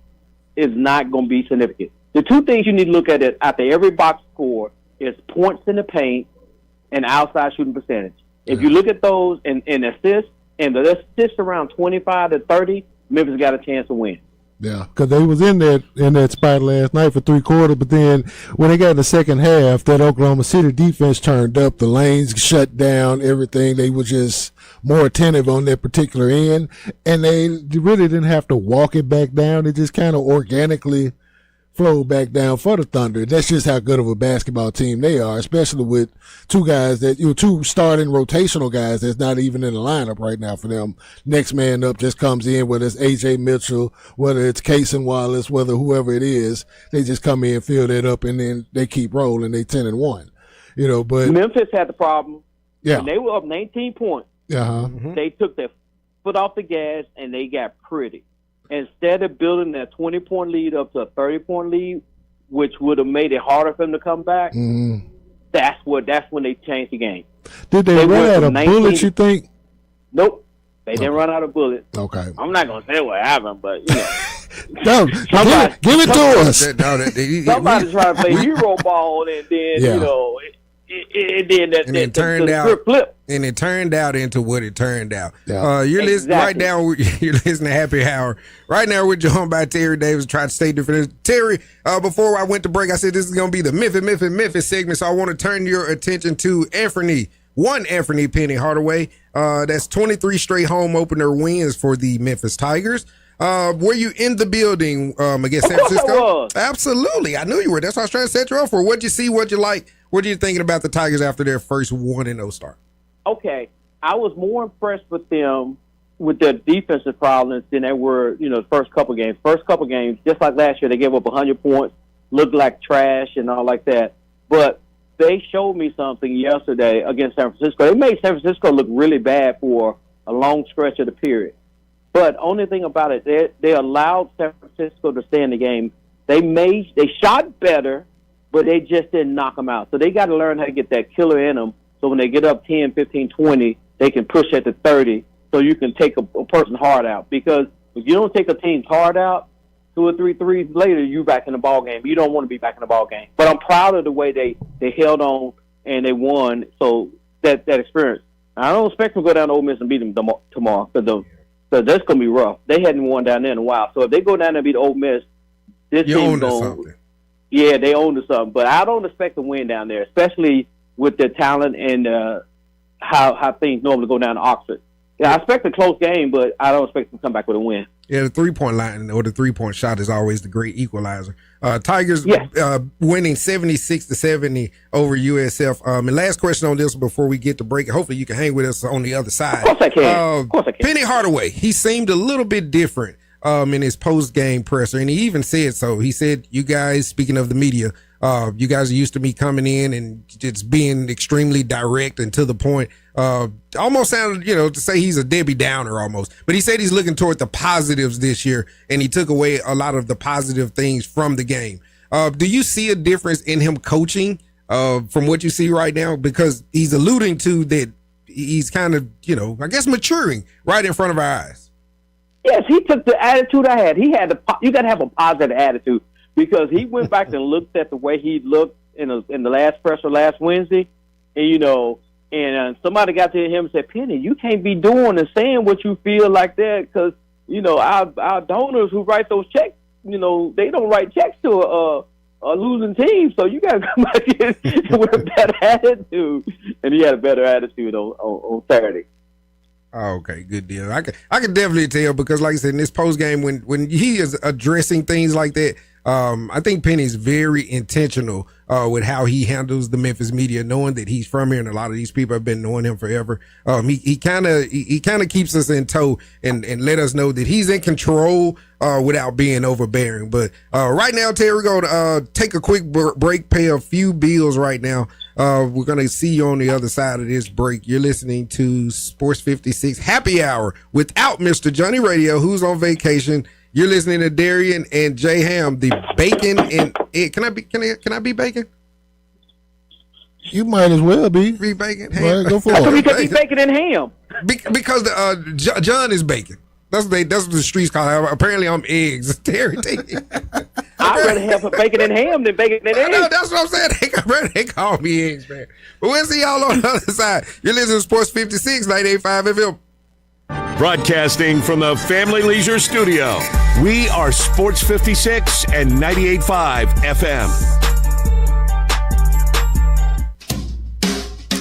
is not going to be significant. The two things you need to look at is after every box score is points in the paint and outside shooting percentage. If you look at those and assists, and the assists around 25 to 30, Memphis got a chance to win. Yeah, because they was in that spot last night for 3/4, but then when they got in the second half, that Oklahoma City defense turned up, the lanes shut down, everything. They were just more attentive on that particular end, and they really didn't have to walk it back down. It just kind of organically flowed back down for the Thunder. That's just how good of a basketball team they are, especially with two guys two starting rotational guys that's not even in the lineup right now for them. Next man up just comes in, whether it's A.J. Mitchell, whether it's Cason Wallace, whether whoever it is, they just come in, fill that up, and then they keep rolling. They 10-1, but Memphis had the problem. Yeah. When they were up 19 points, they took their foot off the gas and they got pretty. Instead of building that 20-point lead up to a 30-point lead, which would have made it harder for them to come back, that's when they changed the game. Did they run out of bullets, you think? Nope. They didn't run out of bullets. Okay. I'm not going to say what happened, but, No, give it to us. Somebody's trying to play hero ball, and then, it turned out flip. And it turned out into what it turned out. Yeah. You're listening right now. You're listening to Happy Hour. Right now, we're joined by Terry Davis. Trying to stay different. Terry, before I went to break, I said this is going to be the Memphis segment. So I want to turn your attention to Anthony Penny Hardaway. That's 23 straight home opener wins for the Memphis Tigers. Were you in the building against San Francisco? I was. Absolutely. I knew you were. That's why I was trying to set you up for. What'd you see? What'd you like? What are you thinking about the Tigers after their first 1-0 start? Okay. I was more impressed with them with their defensive problems than they were, the first couple games. First couple games, just like last year, they gave up 100 points, looked like trash and all like that. But they showed me something yesterday against San Francisco. They made San Francisco look really bad for a long stretch of the period. But only thing about it, they allowed San Francisco to stay in the game. They shot better, but they just didn't knock them out. So they got to learn how to get that killer in them. So when they get up 10, 15, 20, they can push at the 30 so you can take a person's heart out. Because if you don't take a team's heart out, 2 or 3 threes later, you're back in the ball game. You don't want to be back in the ball game. But I'm proud of the way they held on and they won. So that experience. I don't expect them to go down to Ole Miss and beat them tomorrow because that's going to be rough. They hadn't won down there in a while. So if they go down there and beat Ole Miss, this team's going to. Yeah, they own to something. But I don't expect to win down there, especially with the talent and how things normally go down to Oxford. Yeah, I expect a close game, but I don't expect them to come back with a win. Yeah, the 3-point line or the 3-point shot is always the great equalizer. Tigers winning 76-70 over USF. And last question on this before we get to break. Hopefully you can hang with us on the other side. Of course I can. Penny Hardaway, he seemed a little bit different in his post-game presser, and he even said so. He said, you guys, speaking of the media, you guys are used to me coming in and just being extremely direct and to the point. Almost sounded, to say he's a Debbie Downer almost. But he said he's looking toward the positives this year, and he took away a lot of the positive things from the game. Do you see a difference in him coaching from what you see right now? Because he's alluding to that he's kind of, I guess maturing right in front of our eyes. Yes, he took the attitude I had. You got to have a positive attitude. Because he went back and looked at the way he looked in the last presser last Wednesday, and somebody got to him and said, "Penny, you can't be doing and saying what you feel like that because our donors who write those checks, they don't write checks to a losing team, so you got to come back in with a better attitude." And he had a better attitude on Saturday. Oh, okay, good deal. I can definitely tell because, like I said, in this post game, when he is addressing things like that, I think Penny's very intentional with how he handles the Memphis media, knowing that he's from here and a lot of these people have been knowing him forever. He kind of keeps us in tow and let us know that he's in control without being overbearing. But right now, Terry, we're gonna take a quick break, pay a few bills right now. We're going to see you on the other side of this break. You're listening to Sports 56 Happy Hour without Mr. Johnny Radio, who's on vacation. You're listening to Darian and Jay Ham, the bacon and egg. Can I be bacon? You might as well be. Be bacon? Ham? Right, go for How come it. you can be bacon and ham? Because John is bacon. That's what the streets call it. Apparently, I'm eggs. Terry, I'd rather have bacon and ham than bacon and eggs. No, that's what I'm saying. They call me eggs, man. But we'll see y'all on the other side. You're listening to Sports 56, 98.5 FM. Broadcasting from the Family Leisure Studio, we are Sports 56 and 98.5 FM.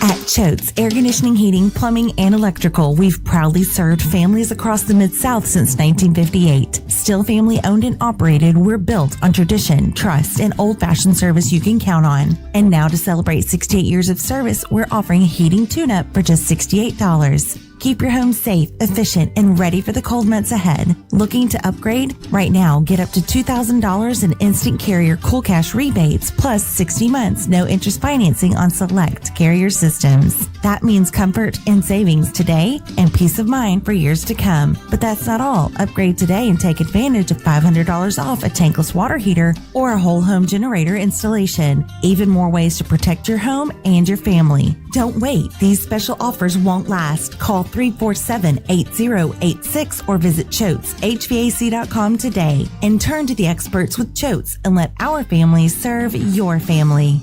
At Choate's Air Conditioning, Heating, Plumbing, and Electrical, we've proudly served families across the Mid-South since 1958. Still family owned and operated, we're built on tradition, trust, and old-fashioned service you can count on. And now to celebrate 68 years of service, we're offering a heating tune-up for just $68. Keep your home safe, efficient, and ready for the cold months ahead. Looking to upgrade? Right now, get up to $2,000 in instant carrier cool cash rebates, plus 60 months no interest financing on select carrier systems. That means comfort and savings today and peace of mind for years to come. But that's not all. Upgrade today and take advantage of $500 off a tankless water heater or a whole home generator installation. Even more ways to protect your home and your family. Don't wait. These special offers won't last. Call 347-8086 or visit ChoatesHVAC.com today and turn to the experts with Choates and let our family serve your family.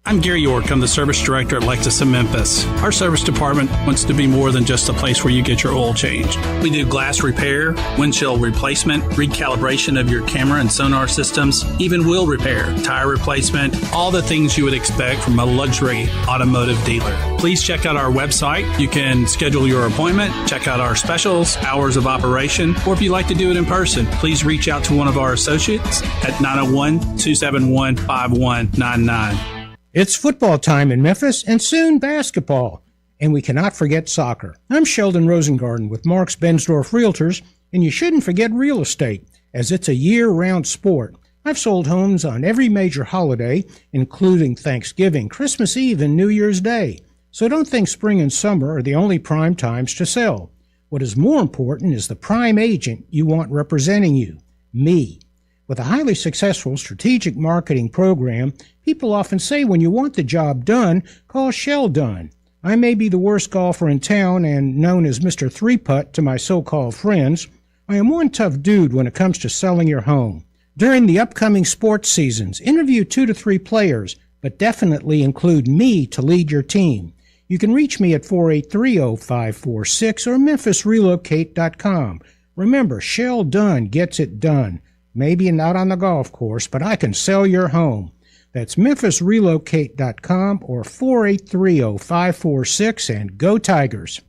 I'm Gary York. I'm the service director at Lexus of Memphis. Our service department wants to be more than just a place where you get your oil changed. We do glass repair, windshield replacement, recalibration of your camera and sonar systems, even wheel repair, tire replacement, all the things you would expect from a luxury automotive dealer. Please check out our website. You can schedule your appointment, check out our specials, hours of operation, or if you'd like to do it in person, please reach out to one of our associates at 901-271-5199. It's football time in Memphis and soon basketball. And we cannot forget soccer. I'm Sheldon Rosengarten with Marks Bensdorf Realtors, and you shouldn't forget real estate, as it's a year-round sport. I've sold homes on every major holiday, including Thanksgiving, Christmas Eve, and New Year's Day. So don't think spring and summer are the only prime times to sell. What is more important is the prime agent you want representing you, me. With a highly successful strategic marketing program, people often say when you want the job done, call Shell Dunn. I may be the worst golfer in town and known as Mr. Three-Putt to my so-called friends. I am one tough dude when it comes to selling your home. During the upcoming sports seasons, interview 2 to 3 players, but definitely include me to lead your team. You can reach me at 483-0546 or memphisrelocate.com. Remember, Shell Dunn gets it done. Maybe not on the golf course, but I can sell your home. That's memphisrelocate.com or 483-0546 and go Tigers.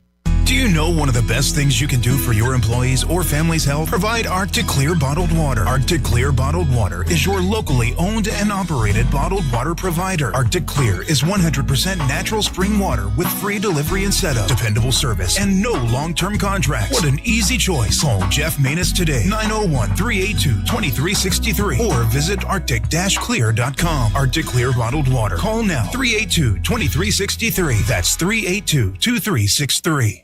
Do you know one of the best things you can do for your employees or family's health? Provide Arctic Clear bottled water. Arctic Clear bottled water is your locally owned and operated bottled water provider. Arctic Clear is 100% natural spring water with free delivery and setup, dependable service, and no long-term contracts. What an easy choice. Call Jeff Manus today, 901-382-2363, or visit arctic-clear.com. Arctic Clear bottled water. Call now, 382-2363. That's 382-2363.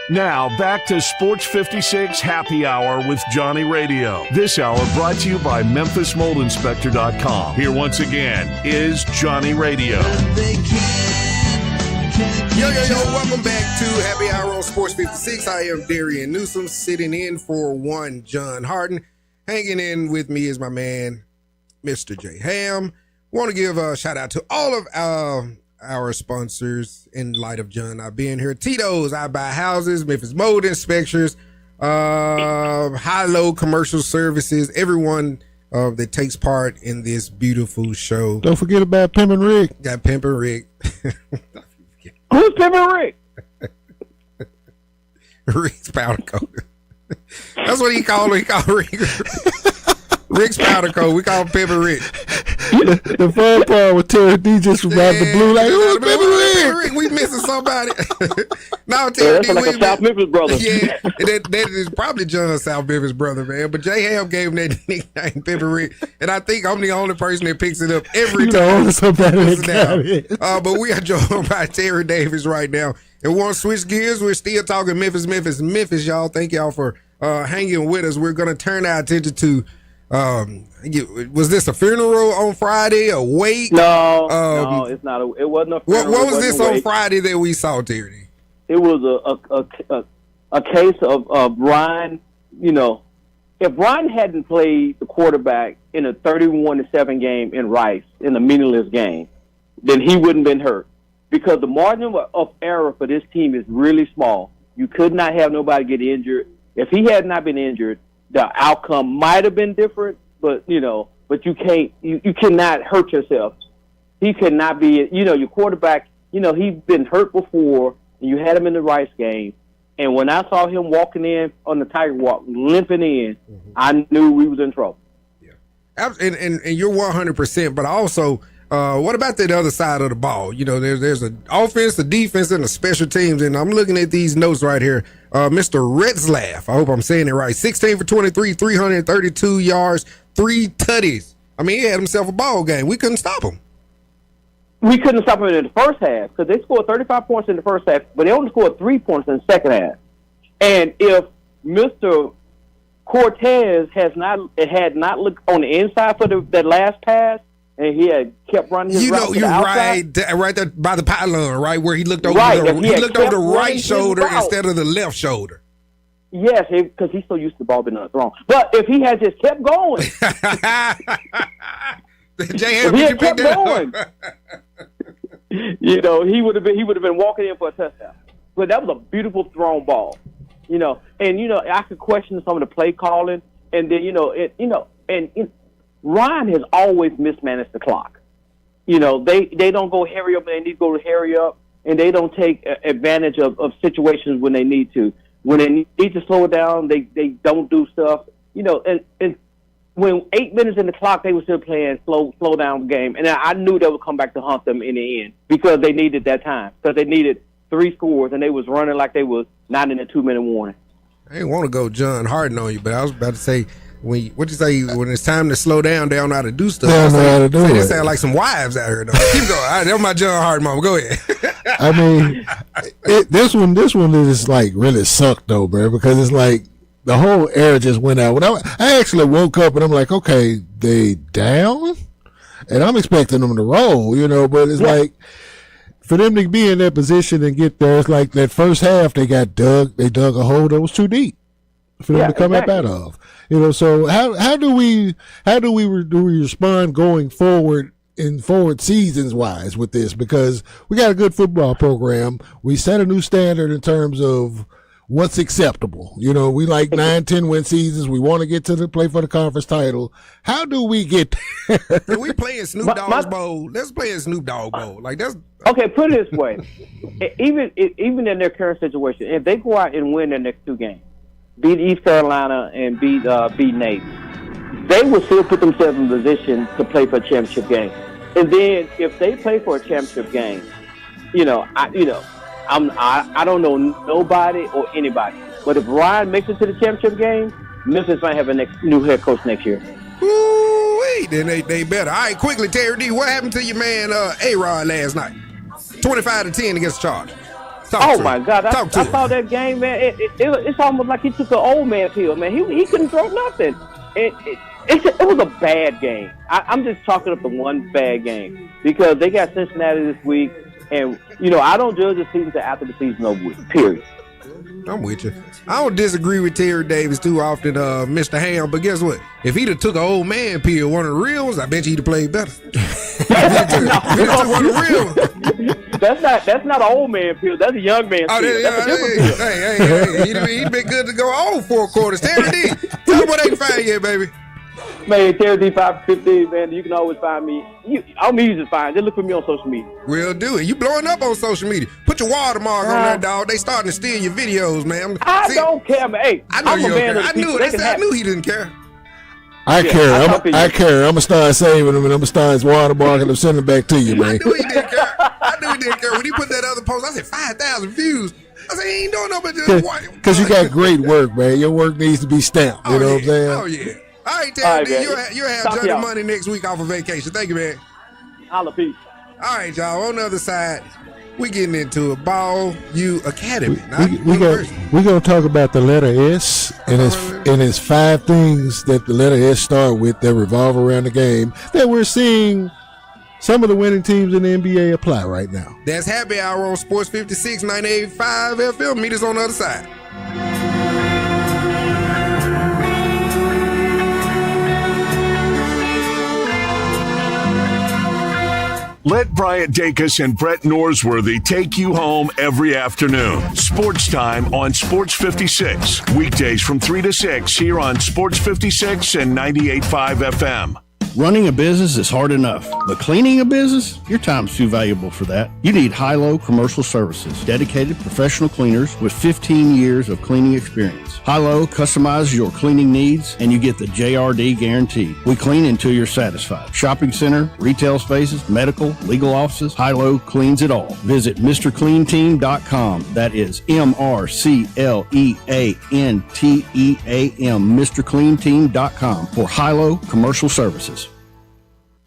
Now, back to Sports 56 Happy Hour with Johnny Radio. This hour brought to you by MemphisMoldInspector.com. Here once again is Johnny Radio. Yo, welcome back to Happy Hour on Sports 56. I am Darian Newsom, sitting in for one John Harden. Hanging in with me is my man, Mr. J. Ham. Want to give a shout out to all of our sponsors in light of John not being here. Tito's, I Buy Houses, Memphis Mold Inspectors, High-Low Commercial Services, everyone that takes part in this beautiful show. Don't forget about Pimp and Rick. Got Pimp and Rick. Who's Pimpin' Rick? Rick's powder coat. That's what he called him. He called Rick's powder coat. We call him Pimpin' Rick. The fun part with Terry D just from out the blue, like, who's Pimpin' Rick? We missing somebody. No, Terry D. That's like a South Memphis brother. Yeah, that is probably John's South Memphis brother, man. But J Ham gave him that nickname, Pimpin' Rick, and I think I'm the only person that picks it up every time. But we are joined by Terry Davis right now. And we want to switch gears. We're still talking Memphis, y'all. Thank y'all for hanging with us. We're going to turn our attention to, was this a funeral on Friday, a wake? No, it's not. It wasn't a funeral. What was this on Friday that we saw, Terry? It was a case of Ryan. You know, if Ryan hadn't played the quarterback in a 31-7 game in Rice, in a meaningless game, then he wouldn't have been hurt. Because the margin of error for this team is really small. You could not have nobody get injured. If he had not been injured, the outcome might have been different. But you can't. You cannot hurt yourself. He could not be. Your quarterback. He's been hurt before. And you had him in the Rice game. And when I saw him walking in on the Tiger Walk, limping in, I knew we was in trouble. Yeah, and you're 100%. But also. What about that other side of the ball? There's an offense, a defense, and a special teams. And I'm looking at these notes right here. Mr. Retzlaff, I hope I'm saying it right. 16 for 23, 332 yards, 3 tutties. I mean, he had himself a ball game. We couldn't stop him. We couldn't stop him in the first half because they scored 35 points in the first half, but they only scored 3 points in the second half. And if Mr. Cortez had not looked on the inside for that last pass, and he had kept running his route to the outside. right there by the pylon, right where he looked over he looked over the right shoulder instead of the left shoulder. Yes, because he's so used to the ball being thrown. But if he had just kept going, he would have been walking in for a touchdown. But that was a beautiful thrown ball, and I could question some of the play calling, and then Ryan has always mismanaged the clock. They don't go hurry up when they need to go to hurry up, and they don't take advantage of situations when they need to. When they need to slow it down, they don't do stuff. And when 8 minutes in the clock, they were still playing slow down game, and I knew they would come back to haunt them in the end because they needed that time because they needed 3 scores, and they was running like they was not in a 2-minute warning. I didn't want to go John Harden on you, but I was about to say. When it's time to slow down, they don't know how to do stuff. They don't know how to do it. They sound like some wives out here, though. Keep going. That was my John Harden moment. Go ahead. I mean, this one is like really sucked though, bro, because it's like the whole air just went out. When I actually woke up and I'm like, okay, they down, and I'm expecting them to roll, but it's like for them to be in that position and get there, it's like that first half they dug a hole that was too deep for them to come up out of. So how do we respond going forward in forward seasons wise with this? Because we got a good football program. We set a new standard in terms of what's acceptable. We like 9-10 win seasons. We want to get to the play for the conference title. How do we get there? We playing Snoop Dogg's Bowl. Let's play a Snoop Dogg Bowl. Like that's okay. Put it this way: even in their current situation, if they go out and win their next 2 games. Beat East Carolina and beat Nate, they will still put themselves in position to play for a championship game. And then if they play for a championship game, I don't know nobody or anybody. But if Ryan makes it to the championship game, Memphis might have a new head coach next year. Ooh, then they better. All right, quickly, Terry D, what happened to your man A-Rod last night? 25-10 against Charge. My God! I saw that game, man. It's almost like he took an old man pill, man. He couldn't throw nothing. It was a bad game. I'm just chalking up the one bad game because they got Cincinnati this week, and I don't judge the season until after the season over with. Period. I'm with you. I don't disagree with Terry Davis too often, Mr. Ham, but guess what? If he'd have took an old man pill, one of the real ones, I bet you'd have played better. If he'd have took one of the real ones. That's not an old man pill. That's a young man pill. That's a different pill. Hey, he'd been good to go all 4 quarters. Terry D, tell me what they can find here, baby. Man, Terry D 515, man. You can always find me. I'm easy to find. Just look for me on social media. Will do it. You blowing up on social media. Put your watermark on that, dog. They starting to steal your videos, man. I don't care, man. Hey, I know I'm you a don't man care. of the people. I knew he didn't care. I care. I care. I'm going to start saving them, and I'm going to start his watermark, and I'm sending them back to you, man. I knew he didn't care. I knew he didn't care. When he put that other post, I said 5,000 views. I said, he ain't doing no but just because you got great work, man. Your work needs to be stamped. You know what I'm saying? Oh, yeah. All right, Terry D, you'll have Johnny Money next week off of vacation. Thank you, man. Holla, peace. All right, y'all. On the other side, we getting into a Ball U Academy. We're going to talk about the letter S, and it's 5 things that the letter S start with that revolve around the game that we're seeing some of the winning teams in the NBA apply right now. That's Happy Hour on Sports 56, 98.5 FM. Meet us on the other side. Let Bryant Dacus and Brett Norsworthy take you home every afternoon. Sports Time on Sports 56. Weekdays from 3 to 6 here on Sports 56 and 98.5 FM. Running a business is hard enough, but cleaning a business? Your time's too valuable for that. You need High-Low Commercial Services, dedicated professional cleaners with 15 years of cleaning experience. High-Low customizes your cleaning needs, and you get the JRD guarantee. We clean until you're satisfied. Shopping center, retail spaces, medical, legal offices, High-Low cleans it all. Visit MrCleanTeam.com. That is MrCleanTeam, MrCleanTeam.com for High-Low Commercial Services.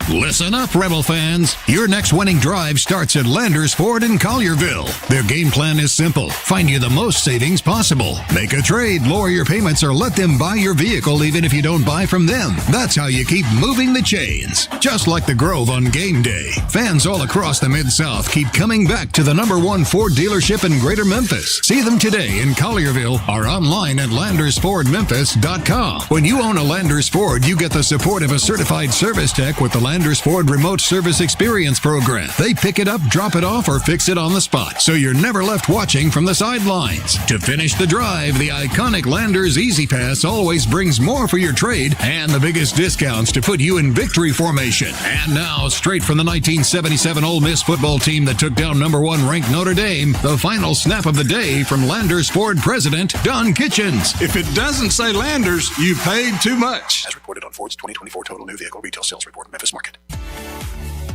Listen up, Rebel fans. Your next winning drive starts at Landers Ford in Collierville. Their game plan is simple. Find you the most savings possible. Make a trade, lower your payments, or let them buy your vehicle even if you don't buy from them. That's how you keep moving the chains. Just like the Grove on game day. Fans all across the Mid-South keep coming back to the #1 Ford dealership in Greater Memphis. See them today in Collierville or online at LandersFordMemphis.com. When you own a Landers Ford, you get the support of a certified service tech with the Landers Ford Remote Service Experience Program. They pick it up, drop it off, or fix it on the spot, so you're never left watching from the sidelines. To finish the drive, the iconic Landers Easy Pass always brings more for your trade and the biggest discounts to put you in victory formation. And now, straight from the 1977 Ole Miss football team that took down #1 ranked Notre Dame, the final snap of the day from Landers Ford President Don Kitchens. If it doesn't say Landers, you paid too much. As reported on Ford's 2024 Total New Vehicle Retail Sales Report, Memphis Market.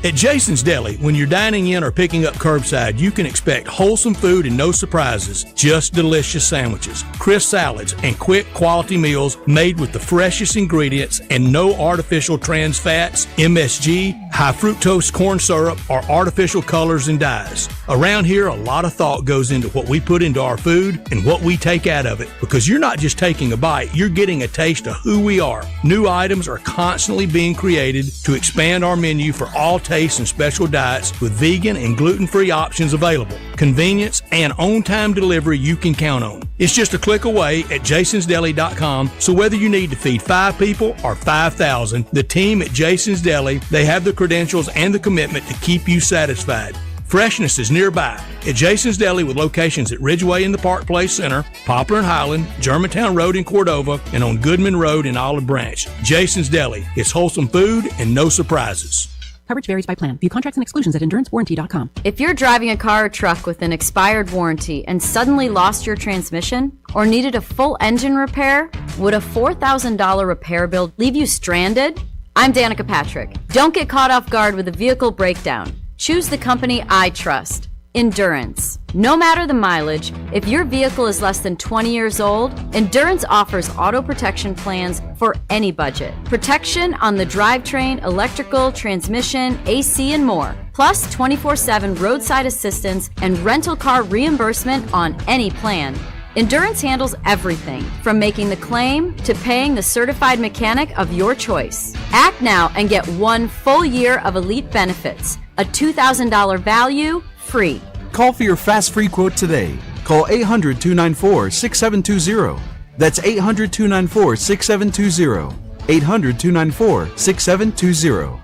At Jason's Deli, when you're dining in or picking up curbside, you can expect wholesome food and no surprises, just delicious sandwiches, crisp salads, and quick quality meals made with the freshest ingredients and no artificial trans fats, MSG, high fructose corn syrup, or artificial colors and dyes. Around here, a lot of thought goes into what we put into our food and what we take out of it, because you're not just taking a bite, you're getting a taste of who we are. New items are constantly being created to expand our menu for all tastes and special diets with vegan and gluten-free options available. Convenience and on-time delivery you can count on. It's just a click away at jasonsdeli.com, so whether you need to feed 5 people or 5,000, the team at Jason's Deli, they have the credentials and the commitment to keep you satisfied. Freshness is nearby at Jason's Deli with locations at Ridgeway in the Park Place Center, Poplar and Highland, Germantown Road in Cordova, and on Goodman Road in Olive Branch. Jason's Deli. It's wholesome food and no surprises. Coverage varies by plan. View contracts and exclusions at EnduranceWarranty.com. If you're driving a car or truck with an expired warranty and suddenly lost your transmission or needed a full engine repair, would a $4,000 repair bill leave you stranded? I'm Danica Patrick. Don't get caught off guard with a vehicle breakdown. Choose the company I trust, Endurance. No matter the mileage, if your vehicle is less than 20 years old, Endurance offers auto protection plans for any budget. Protection on the drivetrain, electrical, transmission, AC, and more. Plus 24/7 roadside assistance and rental car reimbursement on any plan. Endurance handles everything from making the claim to paying the certified mechanic of your choice. Act now and get 1 full year of elite benefits. A $2,000 value, free. Call for your fast free quote today. Call 800-294-6720. That's 800-294-6720. 800-294-6720.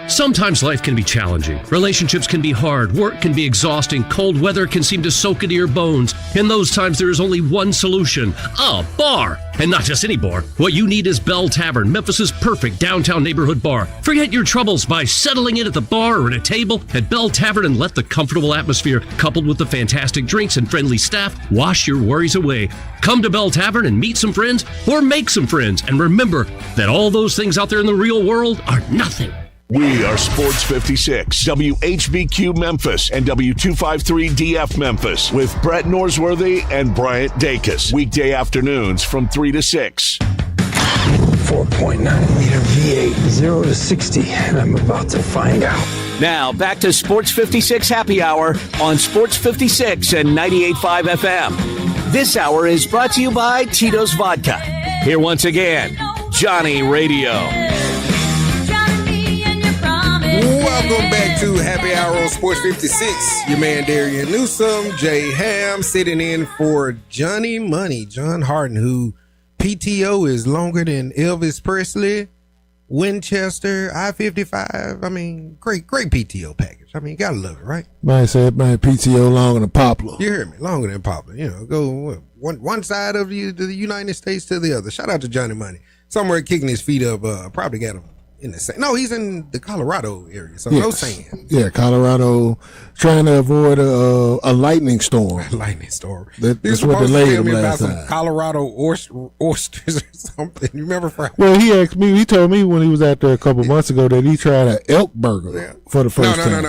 Sometimes life can be challenging. Relationships can be hard. Work can be exhausting. Cold weather can seem to soak into your bones. In those times, there is only one solution: a bar. And not just any bar. What you need is Bell Tavern, Memphis's perfect downtown neighborhood bar. Forget your troubles by settling in at the bar or at a table at Bell Tavern and let the comfortable atmosphere, coupled with the fantastic drinks and friendly staff, wash your worries away. Come to Bell Tavern and meet some friends or make some friends. And remember that all those things out there in the real world are nothing. We are Sports 56, WHBQ Memphis, and W253DF Memphis with Brett Norsworthy and Bryant Dacus. Weekday afternoons from 3 to 6. 4.9 liter V8, 0 to 60, and I'm about to find out. Now, back to Sports 56 Happy Hour on Sports 56 and 98.5 FM. This hour is brought to you by Tito's Vodka. Here once again, Johnny Radio. Welcome back to Happy Hour on Sports 56. Your man Darian Newsom, Jay Ham, sitting in for Johnny Money, John Harden, who PTO is longer than Elvis Presley, Winchester, I-55. I mean, great PTO package. I mean, you gotta love it, right? Might say my PTO longer than Poplar. You heard me, longer than Poplar. You know, go one side of the United States to the other. Shout out to Johnny Money. Somewhere kicking his feet up, probably got him. In the sand. No, he's in the Colorado area, so no sand. Yeah, Colorado, trying to avoid a lightning storm. Lightning storm. That's what delayed him last time. Some Colorado oysters or something. You remember? Well, he told me when he was out there a couple months ago that he tried an elk burger for the first time.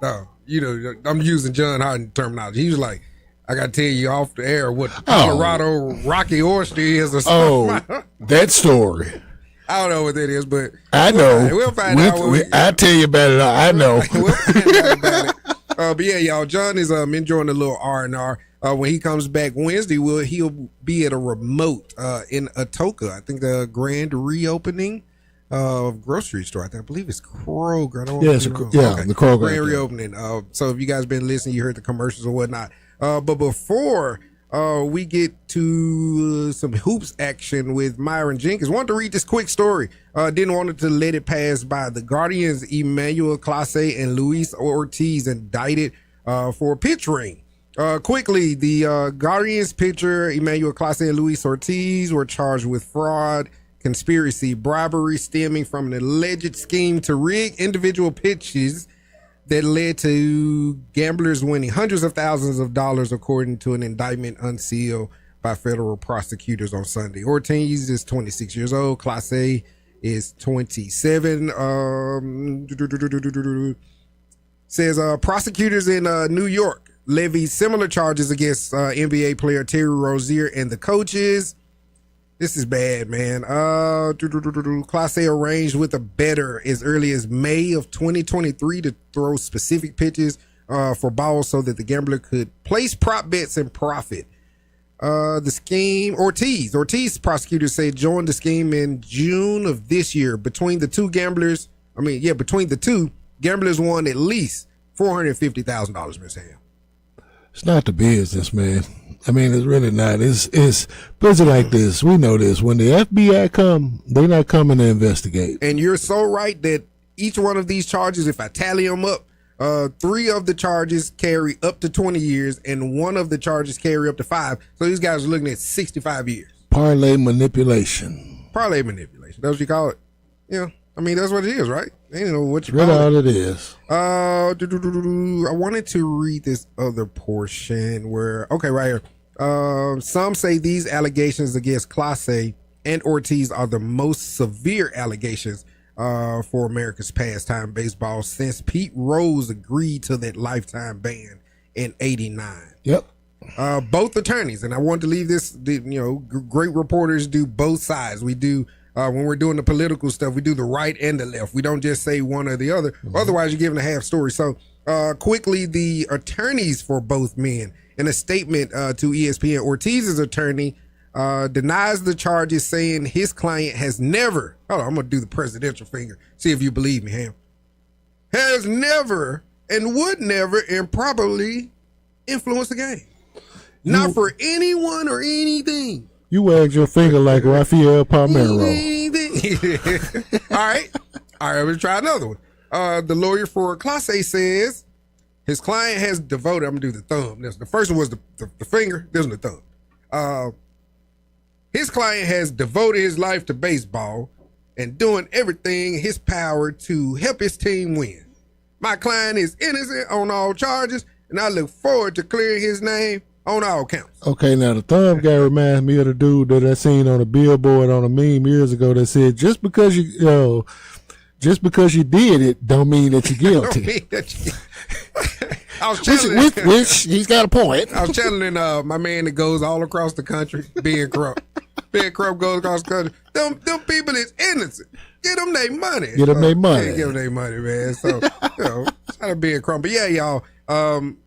No. You know, I'm using John Harden terminology. He was like, I got to tell you off the air what Colorado Rocky oyster is or something. Oh, that story. I don't know what that is, but I know. We'll find out. I'll tell you about it. I know. We'll find out about it. But yeah, y'all, John is enjoying a little R&R. When he comes back Wednesday, he'll be at a remote in Atoka. I think the grand reopening of grocery store. I believe it's Kroger. The Kroger. Grand reopening. So if you guys been listening, you heard the commercials or whatnot. But before we get to some hoops action with Myron Jenkins, wanted to read this quick story. Didn't want to let it pass by. The Guardians' Emmanuel Clase and Luis Ortiz indicted for a pitch ring. Quickly, the Guardians pitcher Emmanuel Clase and Luis Ortiz were charged with fraud, conspiracy, bribery stemming from an alleged scheme to rig individual pitches that led to gamblers winning hundreds of thousands of dollars, according to an indictment unsealed by federal prosecutors on Sunday. Ortiz is 26 years old. Clase is 27. Says prosecutors in New York levied similar charges against NBA player Terry Rozier and the coaches. This is bad, man. Clase arranged with a bettor as early as May of 2023 to throw specific pitches for balls so that the gambler could place prop bets and profit. The scheme, Ortiz prosecutors say joined the scheme in June of this year. Between the two, gamblers won at least $450,000, Ms. Ham. It's not the business, man. I mean, it's really not. It's busy like this. We know this. When the FBI come, they're not coming to investigate. And you're so right that each one of these charges, if I tally them up, 3 of the charges carry up to 20 years and 1 of the charges carry up to 5. So these guys are looking at 65 years. Parlay manipulation. That's what you call it. Yeah. I mean, that's what it is, right? They don't know what you call it. All it is. I wanted to read this other portion where, right here. Some say these allegations against Clase and Ortiz are the most severe allegations for America's pastime baseball since Pete Rose agreed to that lifetime ban in '89. Yep. Both attorneys, and I wanted to leave this, great reporters do both sides. We do, when we're doing the political stuff, we do the right and the left. We don't just say one or the other. Mm-hmm. Otherwise, you're giving a half story. So quickly, the attorneys for both men, in a statement to ESPN, Ortiz's attorney denies the charges, saying his client has never, I'm going to do the presidential finger, see if you believe me, Ham, has never and would never improperly influence the game. Not for anyone or anything. You wagged your finger like Rafael Palmeiro. All right, let's try another one. The lawyer for Clase says his client has devoted. I'm gonna do the thumb. The first one was the finger. This one the thumb. His client has devoted his life to baseball and doing everything in his power to help his team win. My client is innocent on all charges, and I look forward to clearing his name on all counts. Okay, now the thumb guy reminds me of the dude that I seen on a billboard on a meme years ago that said, just because you did it, don't mean that you're guilty. Don't mean that I was channeling, which he's got a point. I was channeling my man that goes all across the country, Ben Crump. Ben Crump goes across the country. Them people is innocent. Get them their money. Get them their money. Give them their money, man. So, shout out Ben Crump. But yeah, y'all,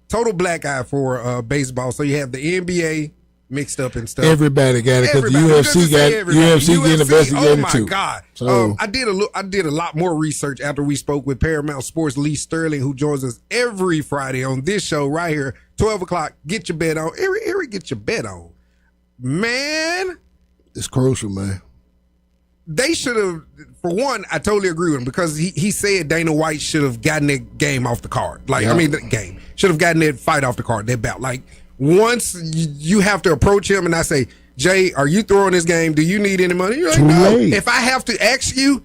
total black eye for baseball. So you have the NBA mixed up and stuff. Everybody got it because the UFC getting investigated too. Oh my God! So, I did a lot more research after we spoke with Paramount Sports Lee Sterling, who joins us every Friday on this show right here, 12 o'clock. Get your bet on. Every get your bet on. Man, it's crucial, man. They should have. For one, I totally agree with him because he said Dana White should have gotten that game off the card. Like, yeah. I mean, the game should have gotten that fight off the card. That bout. Like, once you have to approach him and I say, Jay, are you throwing this game? Do you need any money? You're like, no. If I have to ask you,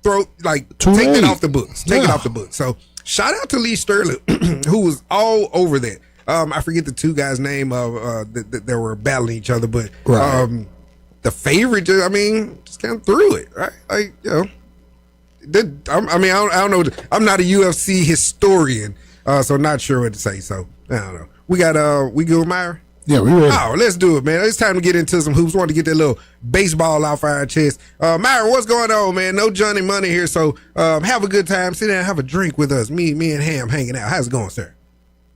take that off the books. Take it off the books. So shout out to Lee Sterling, who was all over that. I forget the two guys' name of that were battling each other, but the favorite, just kind of threw it, right? Like, I don't know. I'm not a UFC historian, so not sure what to say. So I don't know. We got we good, Myra? Yeah, we ready. Oh, let's do it, man. It's time to get into some hoops. Want to get that little baseball off our chest. Myra, what's going on, man? No Johnny Money here, so have a good time. Sit down, have a drink with us. Me and Ham hanging out. How's it going, sir?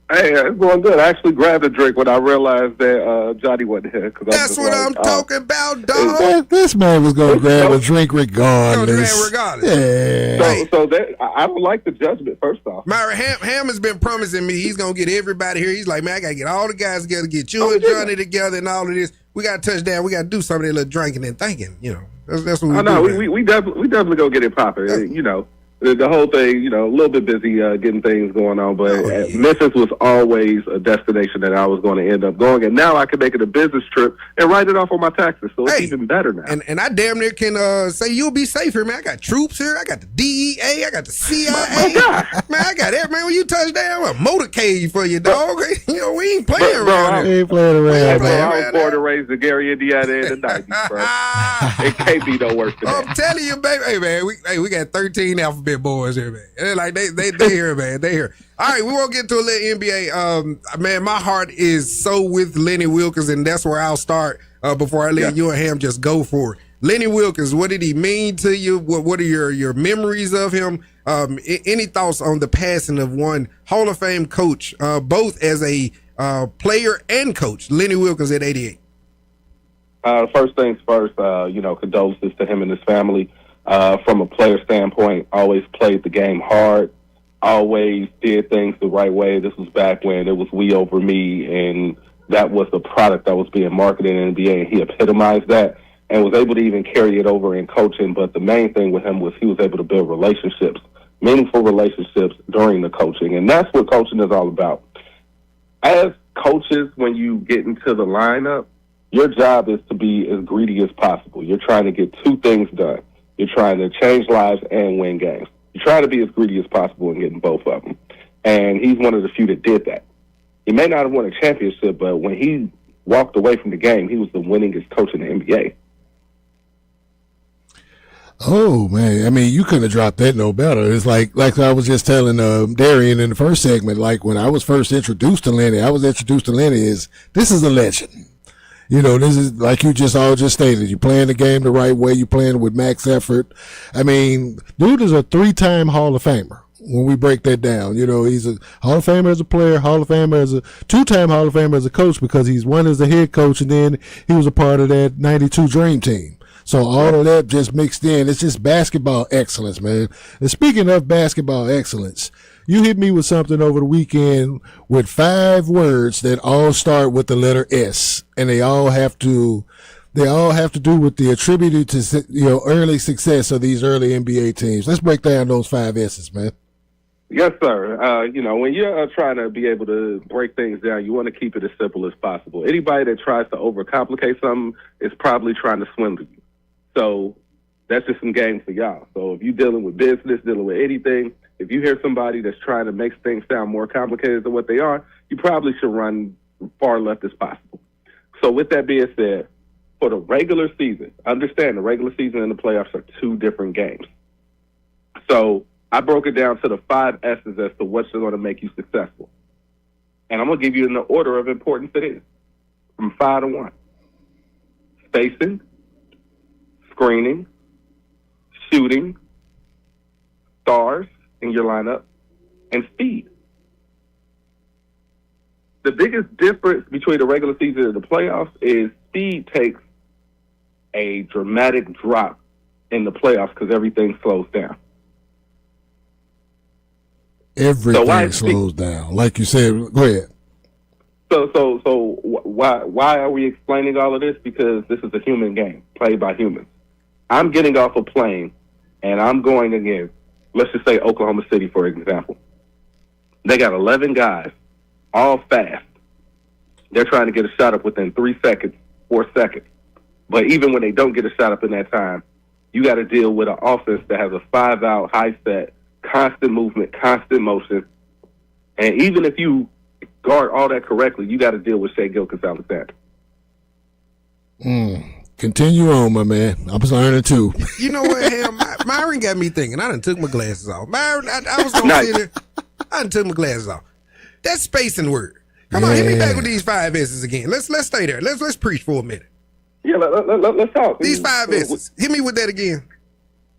Hey, it's going good. I actually grabbed a drink when I realized that Johnny wasn't here. That's what I'm talking about, dog. This man was going to grab a drink regardless. Yeah. So that I don't like the judgment, first off. Myra, Ham has been promising me he's going to get everybody here. He's like, man, I got to get all the guys together, get you and Johnny together and all of this. We got to touch down. We got to do some of that little drinking and thinking, That's what we do. No, we definitely going to get it popping, The whole thing, a little bit busy getting things going on, but Memphis was always a destination that I was going to end up going, and now I can make it a business trip and write it off on my taxes, so it's even better now. And I damn near can say you'll be safe here, man. I got troops here, I got the DEA, I got the CIA. Man, I got that, man. When you touch down, a motorcade for you, dog. We ain't playing around here. We ain't playing around, man. I was born and raised in Gary, Indiana in the 90s, bro. It can't be no worse than that. I'm telling you, baby. Hey, man, we got 13 alphabet boys here, man. They're like they here, man. They here. All right, we won't get to a little NBA. Man, my heart is so with Lenny Wilkins, and that's where I'll start before I let you and Ham just go for it. Lenny Wilkins, what did he mean to you? What are your memories of him? Any thoughts on the passing of one Hall of Fame coach, both as a player and coach, Lenny Wilkins at 88? First things first, condolences to him and his family. From a player standpoint, always played the game hard, always did things the right way. This was back when it was we over me, and that was the product that was being marketed in the NBA, and he epitomized that and was able to even carry it over in coaching. But the main thing with him was he was able to build relationships, meaningful relationships during the coaching, and that's what coaching is all about. As coaches, when you get into the lineup, your job is to be as greedy as possible. You're trying to get two things done. You're trying to change lives and win games. You're trying to be as greedy as possible in getting both of them. And he's one of the few that did that. He may not have won a championship, but when he walked away from the game, he was the winningest coach in the NBA. Oh, man. You couldn't have dropped that no better. It's like I was just telling Darian in the first segment, like when I was first introduced to Lenny, this is a legend. This is like you just stated. You're playing the game the right way. You're playing with max effort. Dude is a 3-time Hall of Famer. When we break that down, he's a Hall of Famer as a player, Hall of Famer as a 2-time Hall of Famer as a coach because he's one as a head coach and then he was a part of that 92 Dream Team. So all of that just mixed in. It's just basketball excellence, man. And speaking of basketball excellence, you hit me with something over the weekend with 5 words that all start with the letter S, and they all have to they all have to do with the attributed to early success of these early NBA teams. Let's break down those 5 S's, man. Yes, sir. When you're trying to be able to break things down, you want to keep it as simple as possible. Anybody that tries to overcomplicate something is probably trying to swindle you. So that's just some game for y'all. So if you're dealing with business, dealing with anything, if you hear somebody that's trying to make things sound more complicated than what they are, you probably should run far left as possible. So with that being said, for the regular season, understand the regular season and the playoffs are 2 different games. So I broke it down to the 5 S's as to what's going to make you successful. And I'm going to give you in the order of importance it is, from 5 to 1. Spacing, screening, shooting, stars in your lineup, and speed. The biggest difference between the regular season and the playoffs is speed takes a dramatic drop in the playoffs because everything slows down. Everything slows down. Like you said, go ahead. So why are we explaining all of this? Because this is a human game played by humans. I'm getting off a plane and I'm going again. Let's just say Oklahoma City, for example. They got 11 guys, all fast. They're trying to get a shot up within 3 seconds, 4 seconds. But even when they don't get a shot up in that time, you got to deal with an offense that has a 5-out, high set, constant movement, constant motion. And even if you guard all that correctly, you got to deal with Shai Gilgeous-Alexander. Continue on, my man. I was learning too. You know what, Ham? Myron got me thinking. I done took my glasses off. Myron, I was going to sit there. I done took my glasses off. That spacing word. Come on, hit me back with these 5 S's again. Let's stay there. Let's preach for a minute. Yeah, let's talk. These 5 S's. Hit me with that again.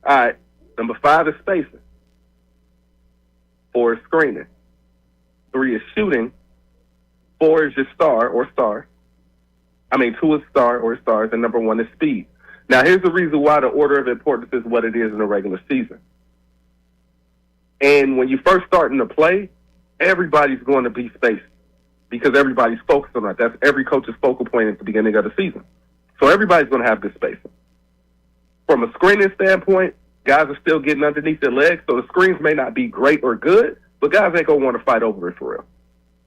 All right. Number 5 is spacing. 4 is screening. 3 is shooting. 4 is your star or star. 2 is star or stars, and number 1 is speed. Now, here's the reason why the order of importance is what it is in the regular season. And when you first starting to play, everybody's going to be spaced because everybody's focused on that. That's every coach's focal point at the beginning of the season. So everybody's going to have good spacing. From a screening standpoint, guys are still getting underneath their legs, so the screens may not be great or good, but guys ain't going to want to fight over it for real.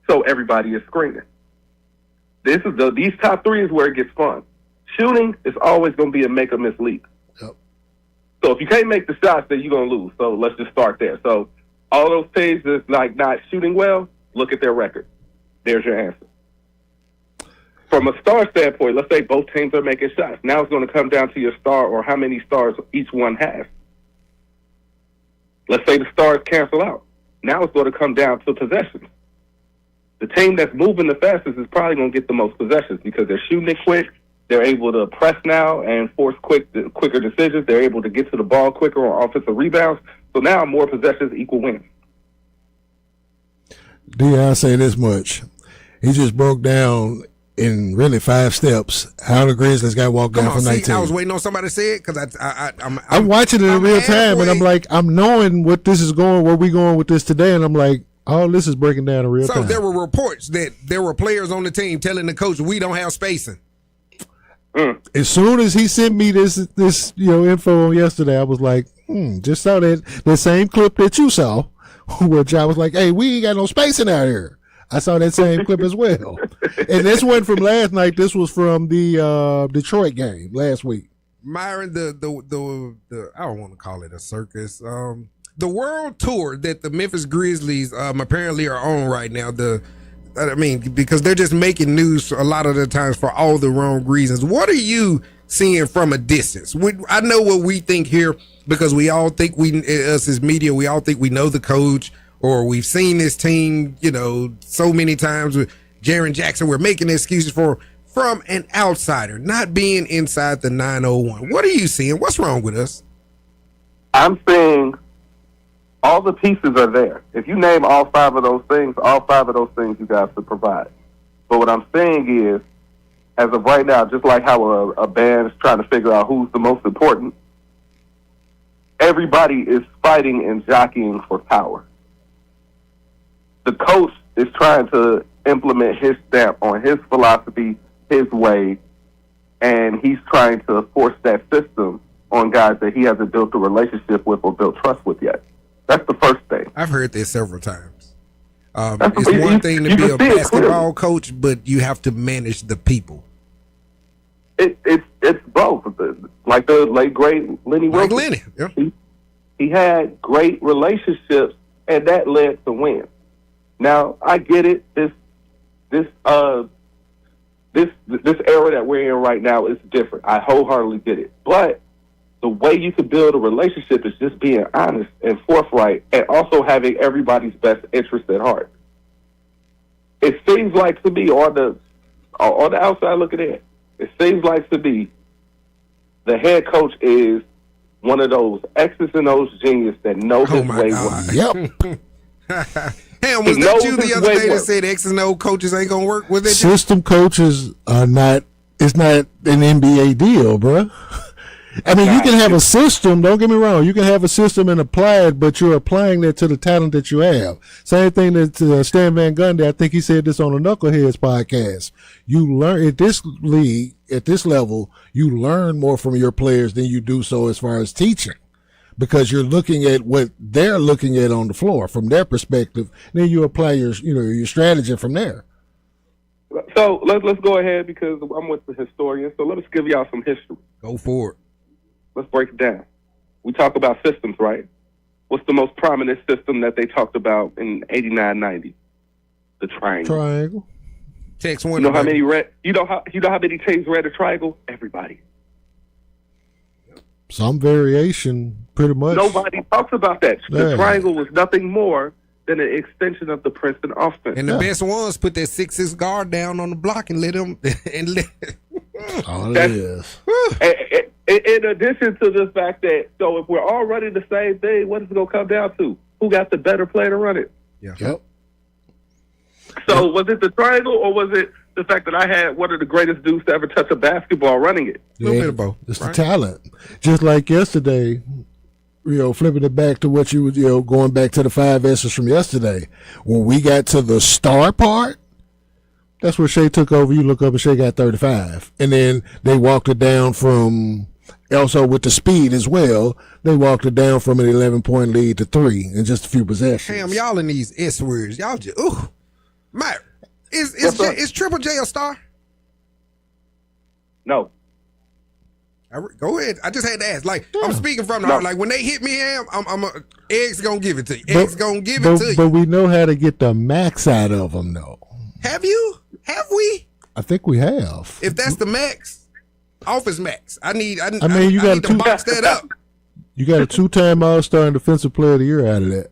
So everybody is screening. These top 3 is where it gets fun. Shooting is always going to be a make or miss leap. Yep. So if you can't make the shots, then you're going to lose. So let's just start there. So all those teams that's like not shooting well, look at their record. There's your answer. From a star standpoint, let's say both teams are making shots. Now it's going to come down to your star or how many stars each one has. Let's say the stars cancel out. Now it's going to come down to possessions. The team that's moving the fastest is probably going to get the most possessions because they're shooting it quick. They're able to press now and force quicker decisions. They're able to get to the ball quicker on offensive rebounds. So now more possessions equal wins. I'll say this much. He just broke down in really 5 steps how the Grizzlies got walked down from 19. I was waiting on somebody to say it because I'm watching it in real time, and I'm like, I'm knowing what this is going, where we going with this today, and I'm like, all this is breaking down in real time. So there were reports that there were players on the team telling the coach we don't have spacing. As soon as he sent me this info yesterday, I was like, just saw that same clip that you saw, which I was like, hey, we ain't got no spacing out here. I saw that same clip as well. And this wasn't from last night. This was from the Detroit game last week. Myron, the I don't want to call it a circus. The world tour that the Memphis Grizzlies apparently are on right now. Because they're just making news a lot of the times for all the wrong reasons. What are you seeing from a distance? I know what we think here because we all think us as media, we all think we know the coach or we've seen this team, so many times with Jaren Jackson. We're making excuses from an outsider, not being inside the 901. What are you seeing? What's wrong with us? I'm seeing all the pieces are there. If you name all 5 of those things you guys should provide. But what I'm saying is, as of right now, just like how a band is trying to figure out who's the most important, everybody is fighting and jockeying for power. The coach is trying to implement his stamp on his philosophy, his way, and he's trying to force that system on guys that he hasn't built a relationship with or built trust with yet. That's the first thing. I've heard this several times. It's one thing to be a basketball coach, but you have to manage the people. It's both. Like the late great Lenny Wilson. Lenny, yeah. He had great relationships, and that led to wins. Now I get it. This era that we're in right now is different. I wholeheartedly get it. But the way you can build a relationship is just being honest and forthright, and also having everybody's best interest at heart. It seems like to me, on the outside looking in, it seems like to me the head coach is one of those X's and O's genius that knows his way well. Yep. Damn, was that you the other day that said X's and O coaches ain't gonna work with it? System coaches are not. It's not an NBA deal, bruh. I mean, you can have a system. Don't get me wrong. You can have a system and apply it, but you're applying that to the talent that you have. Same thing that Stan Van Gundy. I think he said this on the Knuckleheads podcast. You learn at this league, at this level, you learn more from your players than you do so as far as teaching, because you're looking at what they're looking at on the floor from their perspective. Then you apply your strategy from there. So let's go ahead, because I'm with the historian. So let's give y'all some history. Go for it. Let's break it down. We talk about systems, right? What's the most prominent system that they talked about in 89, 90? The triangle. Text one. You know how many You know how many teams read a triangle? Everybody. Some variation, pretty much. Nobody talks about that. The Yeah. triangle was nothing more than an extension of the Princeton offense. And the best ones put that 6'6" guard down on the block and let him. All it is. In addition to the fact that, so if we're all running the same thing, what is it going to come down to? Who got the better player to run it? Yeah. Yep. So was it the triangle, or was it the fact that I had one of the greatest dudes to ever touch a basketball running it? A little bit of both. It's the talent. Just like yesterday, flipping it back to what you were, going back to the 5 S's from yesterday. When we got to the star part, that's where Shea took over. You look up and Shea got 35. And then they walked it down from, also with the speed as well, they walked it down from an 11-point lead to 3 in just a few possessions. Damn, y'all in these S words. Y'all just, ooh. Matt, is Triple J a star? No. Go ahead. I just had to ask. I'm speaking from the heart. Like, when they hit me, Egg's going to give it to you. Egg's going to give it to you. But we know how to get the max out of them, though. Have you? Have we? I think we have. If that's the max, office max. I need you got to box that up. You got a 2-time All-Star and Defensive Player of the Year out of that.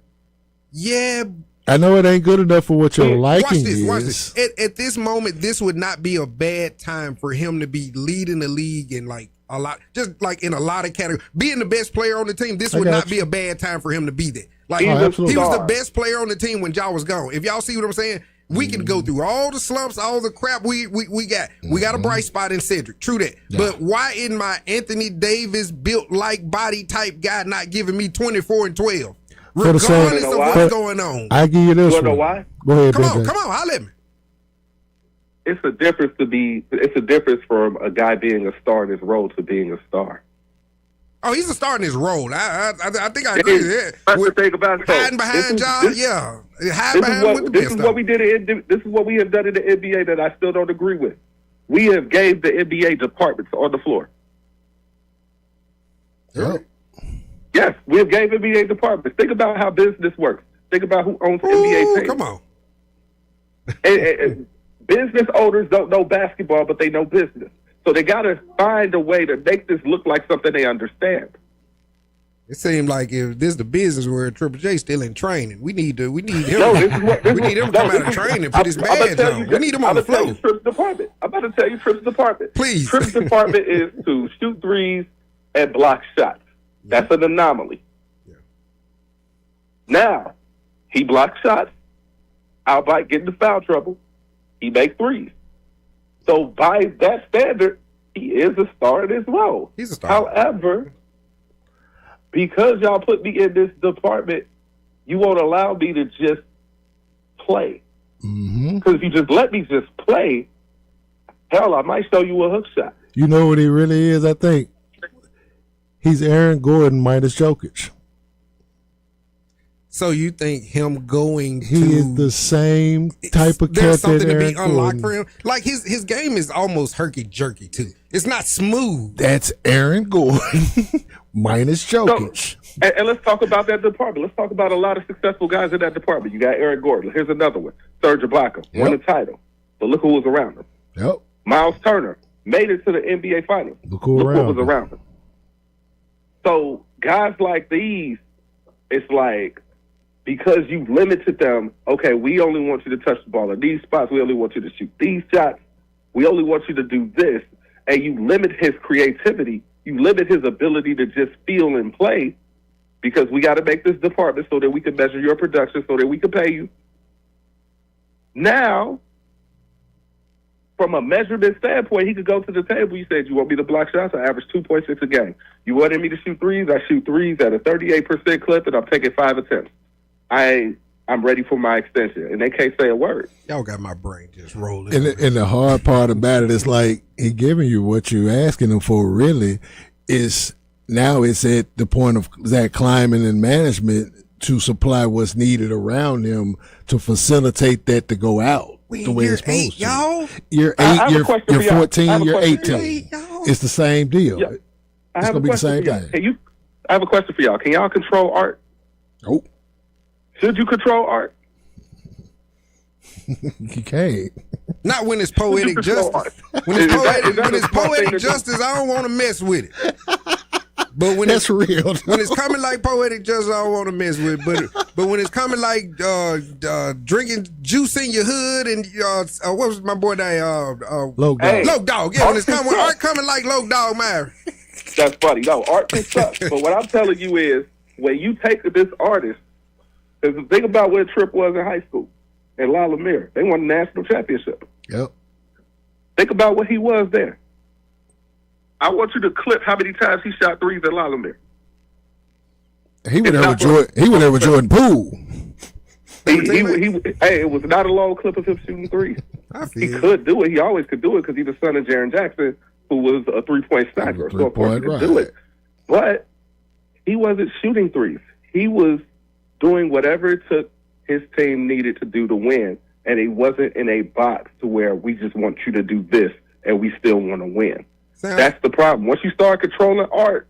Yeah. I know it ain't good enough for what your liking Watch is. this. At this moment, this would not be a bad time for him to be leading the league in a lot of categories. Being the best player on the team, this would not be a bad time for him to be there. He was the best player on the team when y'all was gone. If y'all see what I'm saying, we can go through all the slumps, all the crap we got. We got a bright spot in Cedric. True that. Yeah. But why isn't my Anthony Davis built like body type guy not giving me 24 and 12? Regardless of what's going on. I give you this one. You know why? Go ahead, come on, holla at me. It's a difference from a guy being a star in his role to being a star. Oh, he's a star in his role. I think I agree with that. That's the thing about it. Hiding behind John, yeah. Hiding behind with the best This is what we did. This is what we have done in the NBA that I still don't agree with. We have gave the NBA departments on the floor. Yep. Yes, we have gave NBA departments. Think about how business works. Think about who owns NBA teams. Come on. And business owners don't know basketball, but they know business. So they got to find a way to make this look like something they understand. It seemed like if this is the business where Triple J still in training, we need him. We need him to come out of training and put his badge on. We need him on the floor. I'm about to tell you Tripp's department. Please. Tripp's department is to shoot threes and block shots. That's an anomaly. Yeah. Now, he blocks shots, albeit getting into foul trouble. He makes threes. So by that standard, he is a star in his role. He's a star. However, because y'all put me in this department, you won't allow me to just play. Because if you just let me just play, hell, I might show you a hook shot. You know what he really is, I think? He's Aaron Gordon minus Jokic. So you think him going to... He is the same type of cat There's that something to Aaron be unlocked Gordon. for him? Like, his game is almost herky-jerky, too. It's not smooth. That's Aaron Gordon minus Jokic. And let's talk about that department. Let's talk about a lot of successful guys in that department. You got Aaron Gordon. Here's another one. Serge Ibaka won a title. But look who was around him. Yep. Miles Turner made it to the NBA Finals. Look what was around him. So guys like these, it's like, because you limited them, okay, we only want you to touch the ball. In these spots, we only want you to shoot these shots. We only want you to do this. And you limit his creativity. You limit his ability to just feel and play, because we got to make this department so that we can measure your production, so that we can pay you. Now, from a measurement standpoint, he could go to the table. You said, you want me to block shots? I average 2.6 a game. You wanted me to shoot threes? I shoot threes at a 38% clip, and I'm taking 5 attempts. I'm ready for my extension, and they can't say a word. Y'all got my brain just rolling. And the hard part about it is, like, he giving you what you're asking him for. Really, is now it's at the point of Zach Kleiman and management to supply what's needed around him to facilitate that to go out the way it's supposed to. Y'all? You're 8, you're 14, you're 18. It's the same deal. Yeah. It's gonna be the same thing. I have a question for y'all. Can y'all control art? Nope. Should you control art? You can't. Not when it's poetic justice. When it's poetic justice, I don't want to mess with it. But when that's real. When it's coming like poetic justice, I don't want to mess with it. But when it's coming like drinking juice in your hood and what was my boy name? Low Dog. Hey, Low Dog. Yeah, when it's coming, art coming like Low Dog, man. That's funny. No, art can suck. But what I'm telling you is, when you take this artist, because think about where Tripp was in high school, and La Lemire. They won the national championship. Yep. Think about what he was there. I want you to clip how many times he shot threes at La Lemire. He went there with Jordan. He went there with Jordan Poole. Hey, it was not a long clip of him shooting threes. He could do it. He always could do it because he's the son of Jaren Jackson, who was a 3-point sniper. So of course he could do it. But he wasn't shooting threes. He was doing whatever it took his team needed to do to win, and it wasn't in a box to where we just want you to do this and we still want to win. That's the problem. Once you start controlling art,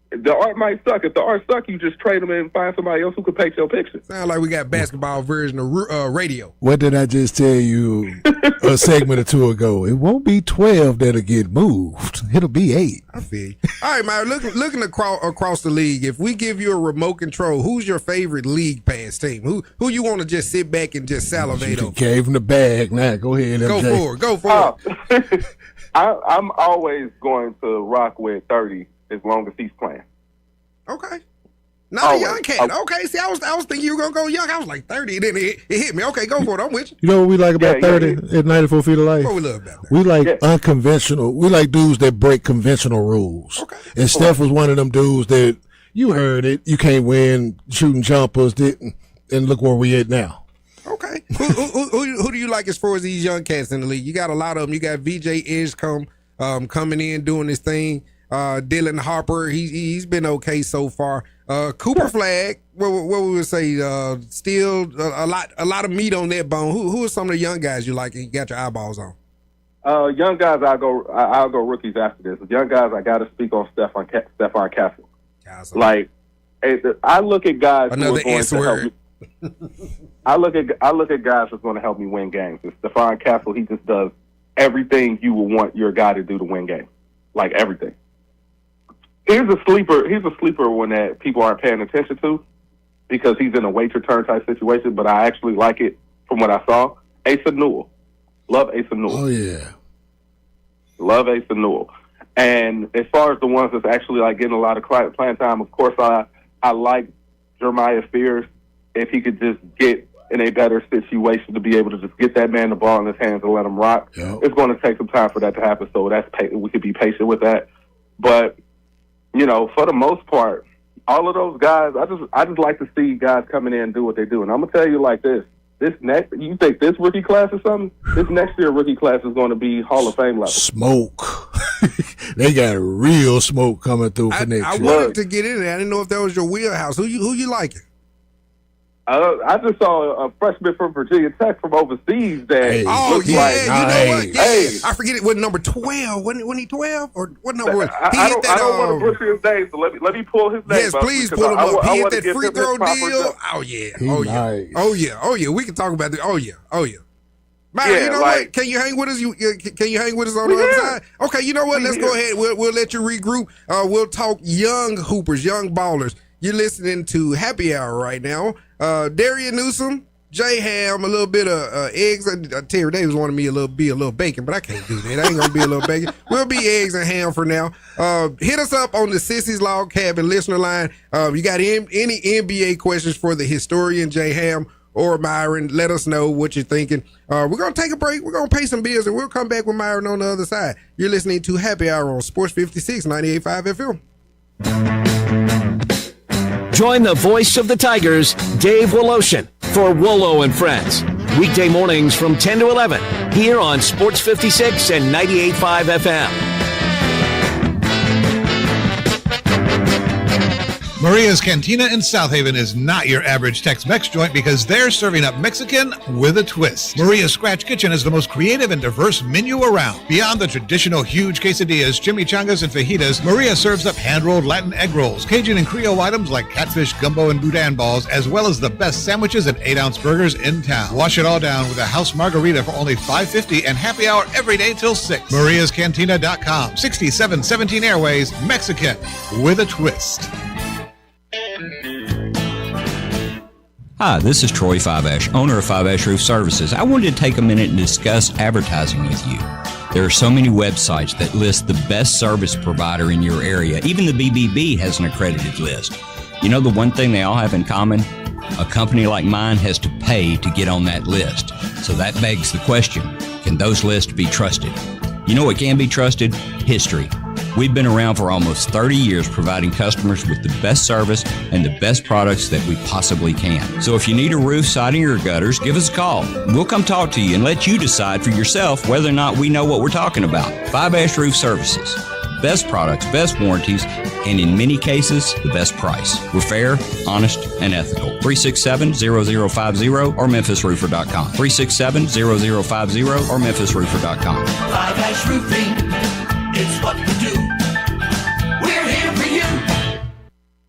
the art might suck. If the art suck, you just trade them and find somebody else who can paint your picture. Sound like we got basketball version of radio. What did I just tell you a segment or two ago? It won't be 12 that'll get moved. It'll be 8. I feel you. All right, man. Looking across the league, if we give you a remote control, who's your favorite league pass team? Who you want to just sit back and just salivate over? Gave him the bag. Now go ahead, MJ. Go for it. I'm always going to rock with 30 as long as he's playing. Okay. Not a young cat. Okay. See, I was thinking you were gonna go young. I was like 30, then it hit me. Okay, go for it. I'm with you. You know what we like about 30 at 94 Feet of Life? What we love about that? We like unconventional. We like dudes that break conventional rules. Okay. And Steph was one of them dudes that you heard it. You can't win shooting jumpers. Didn't, and look where we at now. Okay. Who do you like as far as these young cats in the league? You got a lot of them. You got VJ Edgecombe coming in doing his thing. Dylan Harper, he's been okay so far. Cooper Flagg, what we would say, still a lot of meat on that bone. Who are some of the young guys you like and you got your eyeballs on? Young guys, I'll go rookies after this. Young guys, I got to speak on Stephon Castle. Like, I look at guys who are going to help me. I look at guys who's going to help me win games. And Stephon Castle, he just does everything you would want your guy to do to win games, like everything. Here's a sleeper one that people aren't paying attention to because he's in a wait your turn type situation, but I actually like it from what I saw. Asa Newell. Love Asa Newell. Oh, yeah. Love Asa Newell. And as far as the ones that's actually like getting a lot of playing time, of course, I like Jeremiah Fears if he could just get in a better situation to be able to just get that man the ball in his hands and let him rock. Yep. It's going to take some time for that to happen, so we could be patient with that. But you know, for the most part, all of those guys, I just like to see guys coming in and do what they do. And I'm gonna tell you like this: you think this rookie class is something? This next year rookie class is going to be Hall of Fame level. Smoke. they got real smoke coming through for next I year. wanted to get in there. I didn't know if that was your wheelhouse. Who you liking? I just saw a freshman from Virginia Tech from overseas that you know what? Yeah, I forget it. What number 12? Wasn't he 12 or what number? Was I don't want to butcher his name, so let me pull his name. Yes, please pull him up. He hit that free throw deal. Oh yeah. Oh yeah. We can talk about that. Oh yeah. Myron, you know what? Can you hang with us? Can you hang with us on the other side? Okay, you know what? Let's go ahead. We'll let you regroup. We'll talk young hoopers, young ballers. You're listening to Happy Hour right now. Darian Newsom, Jay Ham, a little bit of eggs. Terry Davis wanted me be a little bacon, but I can't do that. I ain't gonna be a little bacon. We'll be eggs and ham for now. Hit us up on the Sissy's Log Cabin listener line. You got any NBA questions for the historian Jay Ham or Myron? Let us know what you're thinking. We're gonna take a break. We're gonna pay some bills, and we'll come back with Myron on the other side. You're listening to Happy Hour on Sports 56, 98.5 FM. Join the voice of the Tigers, Dave Woloshin, for Wolo and Friends. Weekday mornings from 10 to 11 here on Sports 56 and 98.5 FM. Maria's Cantina in South Haven is not your average Tex-Mex joint because they're serving up Mexican with a twist. Maria's Scratch Kitchen is the most creative and diverse menu around. Beyond the traditional huge quesadillas, chimichangas, and fajitas, Maria serves up hand-rolled Latin egg rolls, Cajun and Creole items like catfish, gumbo, and boudin balls, as well as the best sandwiches and 8-ounce burgers in town. Wash it all down with a house margarita for only $5.50 and happy hour every day till 6. MariasCantina.com, 6717 Airways, Mexican with a twist. Hi, this is Troy Fiveash, owner of Fiveash Roof Services. I wanted to take a minute and discuss advertising with you. There are so many websites that list the best service provider in your area. Even the BBB has an accredited list. You know the one thing they all have in common? A company like mine has to pay to get on that list. So that begs the question, can those lists be trusted? You know what can be trusted? History. We've been around for almost 30 years providing customers with the best service and the best products that we possibly can. So if you need a roof, siding, or gutters, give us a call. We'll come talk to you and let you decide for yourself whether or not we know what we're talking about. Fiveash Roof Services. Best products, best warranties, and in many cases, the best price. We're fair, honest, and ethical. 367-0050 or MemphisRoofer.com. 367-0050 or MemphisRoofer.com. Fiveash Roofing. It's what we do. We're here for you.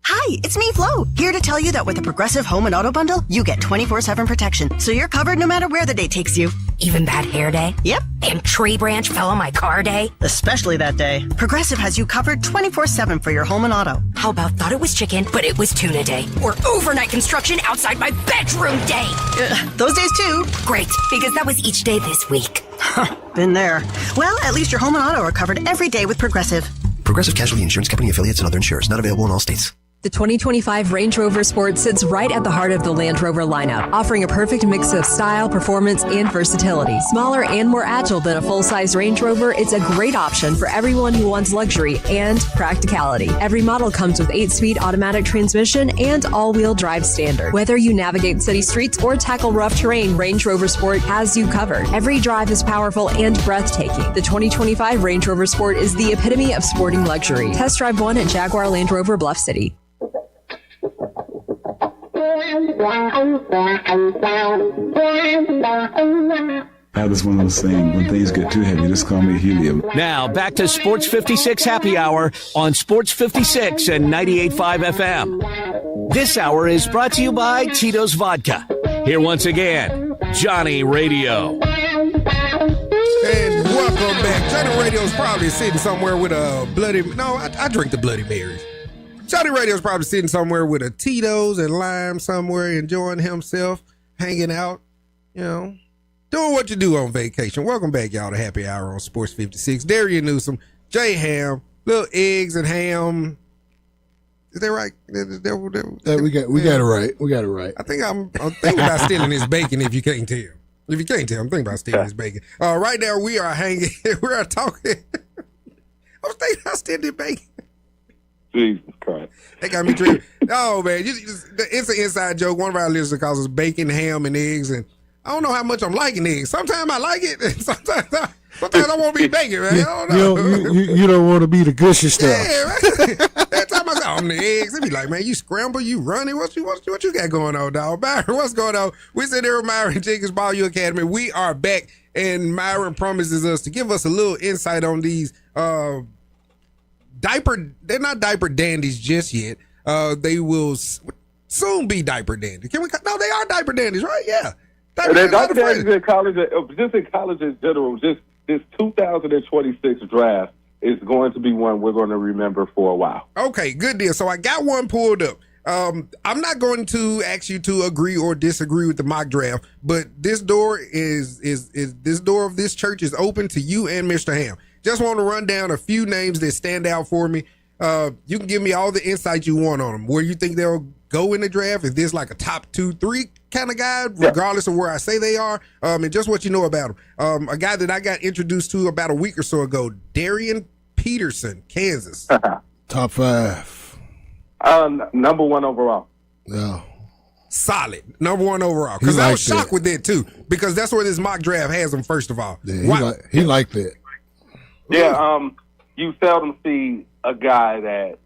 Hi, it's me, Flo, here to tell you that with the Progressive Home and Auto Bundle, you get 24/7 protection, so you're covered no matter where the day takes you. Even bad hair day? Yep. And tree branch fell on my car day? Especially that day. Progressive has you covered 24/7 for your home and auto. How about thought it was chicken, but it was tuna day? Or overnight construction outside my bedroom day? Those days too. Great, because that was each day this week. Been there. Well, at least your home and auto are covered every day with Progressive. Progressive Casualty Insurance Company affiliates and other insurers. Not available in all states. The 2025 Range Rover Sport sits right at the heart of the Land Rover lineup, offering a perfect mix of style, performance, and versatility. Smaller and more agile than a full-size Range Rover, it's a great option for everyone who wants luxury and practicality. Every model comes with 8-speed automatic transmission and all-wheel drive standard. Whether you navigate city streets or tackle rough terrain, Range Rover Sport has you covered. Every drive is powerful and breathtaking. The 2025 Range Rover Sport is the epitome of sporting luxury. Test drive one at Jaguar Land Rover Bluff City. That's one of those things. When things get too heavy, just call me helium. Now, back to Sports 56 Happy Hour on Sports 56 and 98.5 FM. This hour is brought to you by Tito's Vodka. Here once again, Johnny Radio. And welcome back. Johnny Radio's probably sitting somewhere with a bloody... No, I drink the Bloody Marys. Johnny Radio's probably sitting somewhere with a Tito's and lime somewhere, enjoying himself, hanging out, you know, doing what you do on vacation. Welcome back, y'all, to Happy Hour on Sports 56. Darian Newsom, Jay Ham, little eggs and ham. Is that right? We got it right. We got it right. I think I'm thinking about stealing his bacon. If you can't tell, I'm thinking about stealing his bacon. Right now we are hanging. We are talking. I was thinking about stealing his bacon. Jesus Christ. They got me drinking. Oh, man. It's an inside joke. One of our listeners calls us bacon, ham, and eggs. And I don't know how much I'm liking eggs. Sometimes I like it. And sometimes Sometimes I don't want to be bacon, man. I don't know. You don't want to be the gushy stuff. Yeah, man. That time I saw on the eggs, they be like, man, you scramble, you running. What you got going on, dog? Byron, what's going on? We sit there with Myron Jenkins, Ball U Academy. We are back, and Myron promises us to give us a little insight on these they're not diaper dandies just yet. They will soon be diaper dandies. No, they are diaper dandies, right? Yeah. They're diaper dandies in college, just in college in general. Just this 2026 draft is going to be one we're going to remember for a while. Okay, good deal. So I got one pulled up. I'm not going to ask you to agree or disagree with the mock draft, but this door is this door of this church is open to you and Mr. Ham. Just want to run down a few names that stand out for me. You can give me all the insight you want on them. Where you think they'll go in the draft? Is this like a top 2-3 kind of guy, regardless of where I say they are? And just what you know about him. A guy that I got introduced to about a week or so ago, Darian Peterson, Kansas. Top 5. Number 1 overall. Yeah. Solid. Number 1 overall. Because I was shocked with that too. Because that's where this mock draft has him, first of all. Yeah, he liked that. Yeah, you seldom see a guy that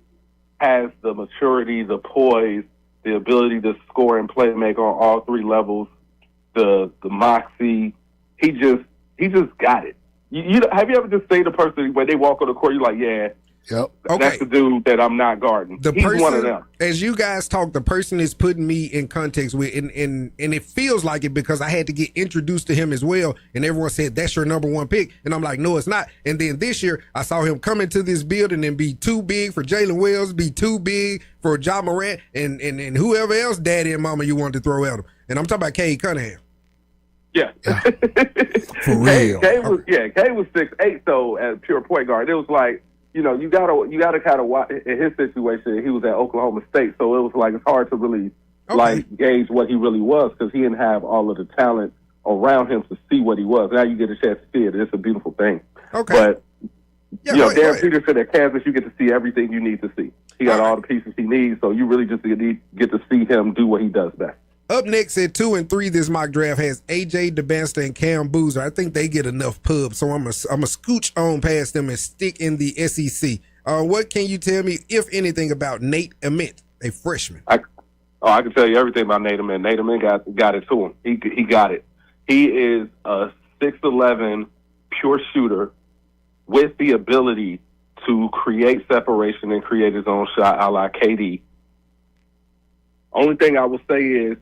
has the maturity, the poise, the ability to score and play make on all 3 levels, the moxie. He just got it. You have you ever just seen a person when they walk on the court, you're like, yeah, yep, that's the dude that I'm not guarding. He's one of them. As you guys talk, the person is putting me in context with, and it feels like it because I had to get introduced to him as well, and everyone said, that's your number 1 pick, and I'm like, no, it's not. And then this year, I saw him come into this building and be too big for Jalen Wells, be too big for John Morant, and whoever else, daddy and mama, you wanted to throw at him. And I'm talking about Cade Cunningham. Yeah. For real. Cade was 6'8", so as pure point guard. It was like, you gotta kind of watch. In his situation, he was at Oklahoma State, so it was like it's hard to really gauge what he really was because he didn't have all of the talent around him to see what he was. Now you get a chance to see it. It's a beautiful thing. Okay. But Darren Peterson at Kansas, you get to see everything you need to see. He got all the pieces he needs, so you really just get to see him do what he does best. Up next at 2 and 3, this mock draft has AJ DeBansta and Cam Boozer. I think they get enough pub, so I'm a scooch on past them and stick in the SEC. What can you tell me, if anything, about Nate Ament, a freshman? I can tell you everything about Nate Ament. Nate Ament got it to him. He got it. He is a 6'11" pure shooter with the ability to create separation and create his own shot, a la KD. Only thing I will say is,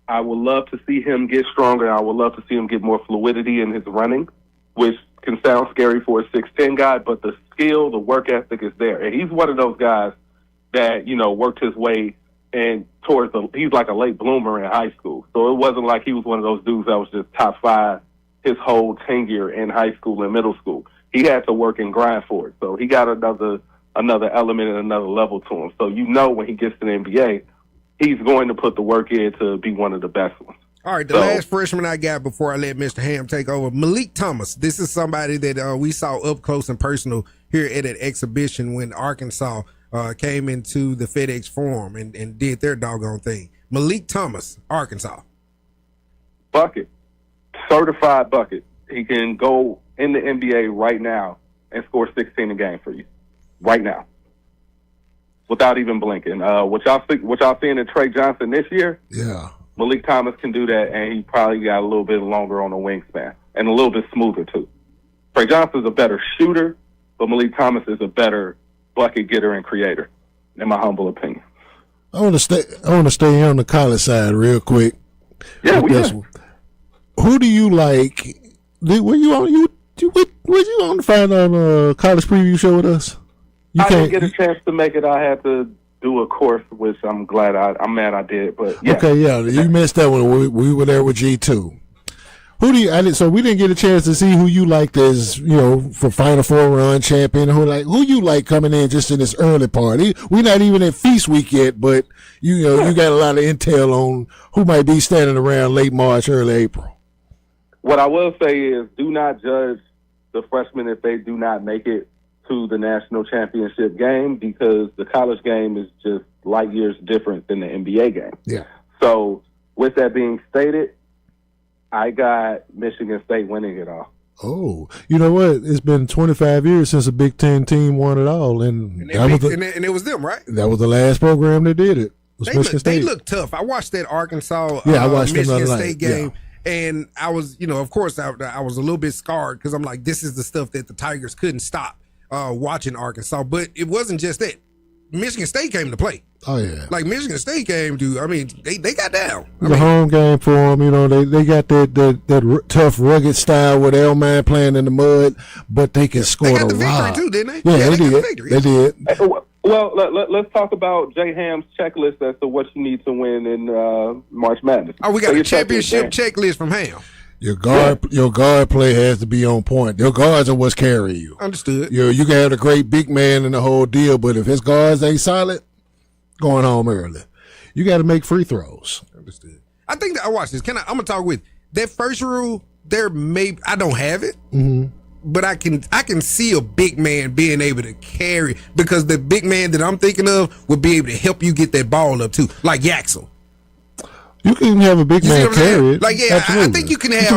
I would love to see him get stronger. I would love to see him get more fluidity in his running, which can sound scary for a 6'10" guy, but the skill, the work ethic is there. And he's one of those guys that, worked his way and he's like a late bloomer in high school. So it wasn't like he was one of those dudes that was just top 5 his whole tenure in high school and middle school. He had to work and grind for it. So he got another element and another level to him. So when he gets to the NBA, he's going to put the work in to be one of the best ones. All right, the last freshman I got before I let Mr. Ham take over, Malik Thomas. This is somebody that we saw up close and personal here at an exhibition when Arkansas came into the FedEx Forum and did their doggone thing. Malik Thomas, Arkansas. Bucket. Certified bucket. He can go in the NBA right now and score 16 a game for you. Right now. Without even blinking. What y'all seeing in Trey Johnson this year? Yeah. Malik Thomas can do that, and he probably got a little bit longer on the wingspan and a little bit smoother too. Trey Johnson's a better shooter, but Malik Thomas is a better bucket getter and creator, in my humble opinion. I want to stay on the college side real quick. Yeah, who do you like? Were you on the final college preview show with us? I didn't get a chance to make it. I had to do a course, which I'm mad I did. But yeah. Okay, yeah, you missed that one. We were there with G2. So we didn't get a chance to see who you liked as, for Final Four run champion. Who you like coming in just in this early part. We're not even at feast week yet, but you got a lot of intel on who might be standing around late March, early April. What I will say is, do not judge the freshmen if they do not make it to the national championship game, because the college game is just light years different than the NBA game. Yeah. So with that being stated, I got Michigan State winning it all. Oh, you know what? It's been 25 years since a Big Ten team won it all, and it was them, right? That was the last program that did it. They look tough. I watched that Arkansas I watched Michigan State game, and I was, of course, I was a little bit scarred because I'm like, this is the stuff that the Tigers couldn't stop watching Arkansas. But it wasn't just that. Michigan State came to play. Oh, yeah. Like, Michigan State came to, they got down. It was a home game for them. They got that tough, rugged style where they don't mind playing in the mud, but they can score they got the victory rock. too, didn't they? Yeah, they did. They did. Well, let's talk about Jay Ham's checklist as to what you need to win in March Madness. Oh, we got a championship checklist from Ham. Your guard play has to be on point. Your guards are what's carrying you. Understood. You can have a great big man and the whole deal, but if his guards ain't solid, going home early. You got to make free throws. Understood. I think that I watch this. I'm gonna talk with that first rule. I don't have it, but I can see a big man being able to carry, because the big man that I'm thinking of would be able to help you get that ball up too, like Yaxel. You can have a big man carry it. Like, yeah, absolutely. I think you can have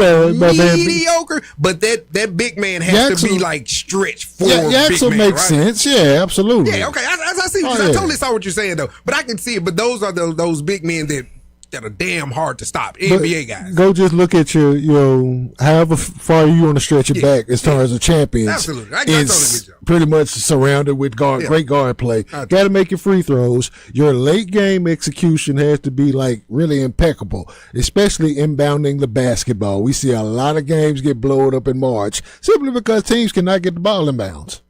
mediocre, but that big man has to be like stretched for a big Yaxel man, makes right? sense. Yeah, absolutely. Yeah, okay. I see. I totally saw what you're saying though, but I can see it. But those are those big men that are damn hard to stop. NBA guys. Go just look at your however far you want to stretch it back as far as the champions. Absolutely. I totally get you. Pretty much surrounded with great guard play. Got to make your free throws. Your late game execution has to be like really impeccable, especially inbounding the basketball. We see a lot of games get blown up in March simply because teams cannot get the ball in bounds.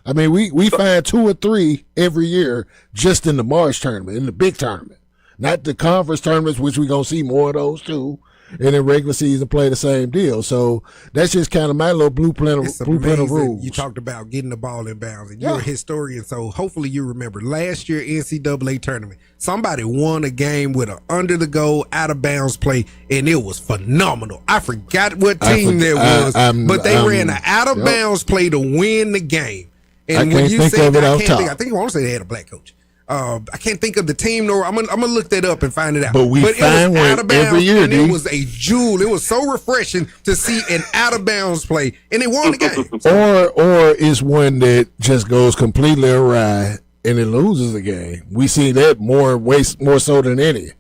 I mean, we find 2 or 3 every year just in the March tournament, in the big tournament. Not the conference tournaments, which we're going to see more of those too. And in regular season play the same deal. So that's just kind of my little blueprint of rules. You talked about getting the ball in bounds, and you're a historian, so hopefully you remember last year NCAA tournament. Somebody won a game with an under the goal, out of bounds play, and it was phenomenal. I forgot what team that was, but they ran an out of bounds play to win the game. And when you said I think you want to say they had a black coach. I can't think of the team, nor I'm gonna look that up and find it out. But it was out of bounds every year, it was a jewel. It was so refreshing to see an out of bounds play, and they won the game. Or is one that just goes completely awry and it loses the game. We see that more so than any,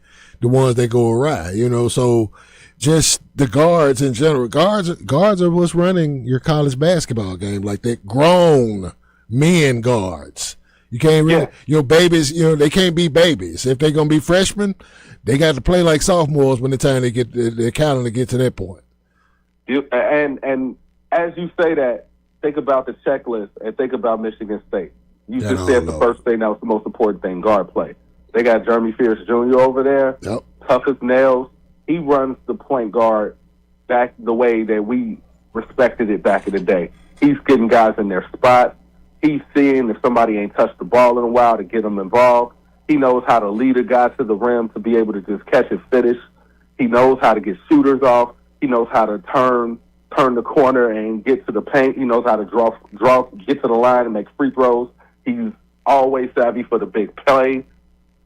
the ones that go awry. So just the guards in general. Guards are what's running your college basketball game, like that grown men guards. You can't really, your babies, they can't be babies. If they're going to be freshmen, they got to play like sophomores when the time they get their calendar get to that point. And as you say that, think about the checklist and think about Michigan State. You just said the first thing that was the most important thing, guard play. They got Jeremy Fierce Jr. over there, tough as nails. He runs the point guard back the way that we respected it back in the day. He's getting guys in their spots. He's seeing if somebody ain't touched the ball in a while to get them involved. He knows how to lead a guy to the rim to be able to just catch and finish. He knows how to get shooters off. He knows how to turn the corner and get to the paint. He knows how to get to the line and make free throws. He's always savvy for the big play.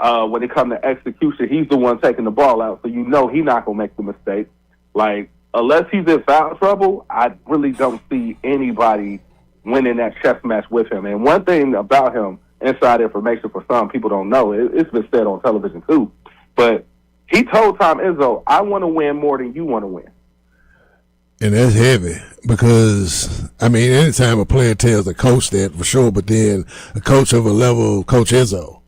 When it comes to execution, he's the one taking the ball out, so he's not going to make the mistake. Like, unless he's in foul trouble, I really don't see anybody winning that chess match with him. And one thing about him, inside information for some people don't know, it's been said on television too, but he told Tom Izzo, I want to win more than you want to win. And that's heavy because, anytime a player tells a coach that, for sure, but then a coach of a level of Coach Izzo,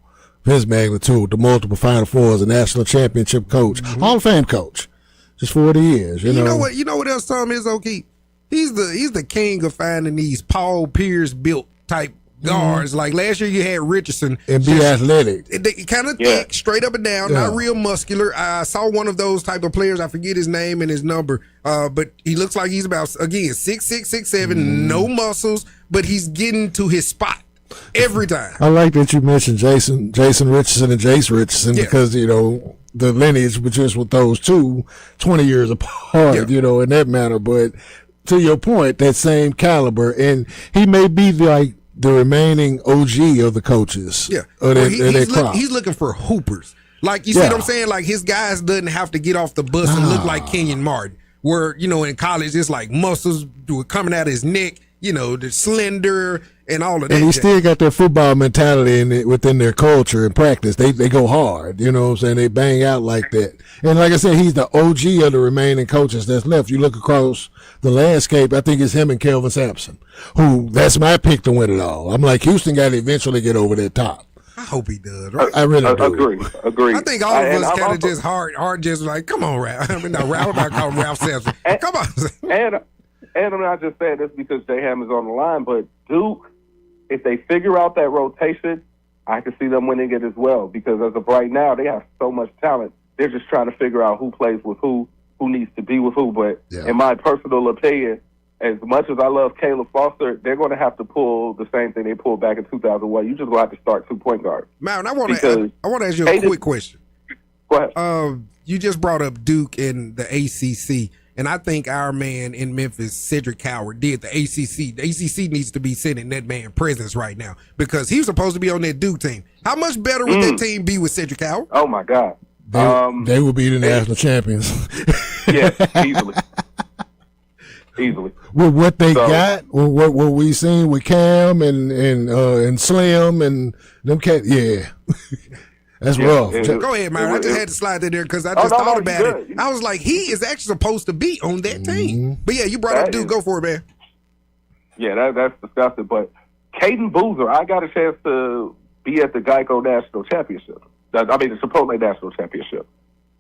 his magnitude, the multiple Final Fours, a national championship coach, Hall of Fame coach, just 40 years. You know what else Tom Izzo keep? He's the king of finding these Paul Pierce built type guards. Like last year you had Richardson. And be athletic. Kind of thick, straight up and down, not real muscular. I saw one of those type of players. I forget his name and his number. But he looks like he's about, again, 6'6", 6'7", no muscles, but he's getting to his spot every time. I like that you mentioned Jason Richardson and Jace Richardson because, the lineage was just with those two 20 years apart, in that manner. But to your point, that same caliber, and he may be like the remaining OG of the coaches. Yeah, he's looking for hoopers. Like you see what I'm saying? Like his guys doesn't have to get off the bus and look like Kenyon Martin. where, in college, it's like muscles were coming out of his neck, the slender and all of that. And he still got their football mentality within their culture and practice. They go hard, you know what I'm saying? They bang out like that. And like I said, he's the OG of the remaining coaches that's left. You look across the landscape, I think it's him and Kelvin Sampson, who that's my pick to win it all. I'm like, Houston got to eventually get over that top. I hope he does. I really do. Agree. I think all of us kind of just hard, just like, come on, Ralph. I mean, not Ralph, I'm not calling Ralph Sampson. Come on. And I'm not just saying this because J-Ham is on the line, but Duke, if they figure out that rotation, I can see them winning it as well. Because as of right now, they have so much talent. They're just trying to figure out who plays with who needs to be with who. But in my personal opinion, as much as I love Caleb Foster, they're going to have to pull the same thing they pulled back in 2001. You just going to have to start 2 point guards. Man, I want to ask you a quick question. Go ahead. You just brought up Duke and the ACC. And I think our man in Memphis, Cedric Coward, did the ACC. The ACC needs to be sitting in that man's presence right now because he was supposed to be on that Duke team. How much better would that team be with Cedric Coward? Oh, my God. They will be the national champions. Yeah, easily. With what they got, what we seen with Cam and Slim and them cats, that's rough. Go ahead, man. I just had to slide that there because I just thought about it. I was like, he is actually supposed to be on that team. But yeah, you brought up Duke. Go for it, man. Yeah, that's disgusting. But Caden Boozer, I got a chance to be at the Geico National Championship. The Chipotle National Championship.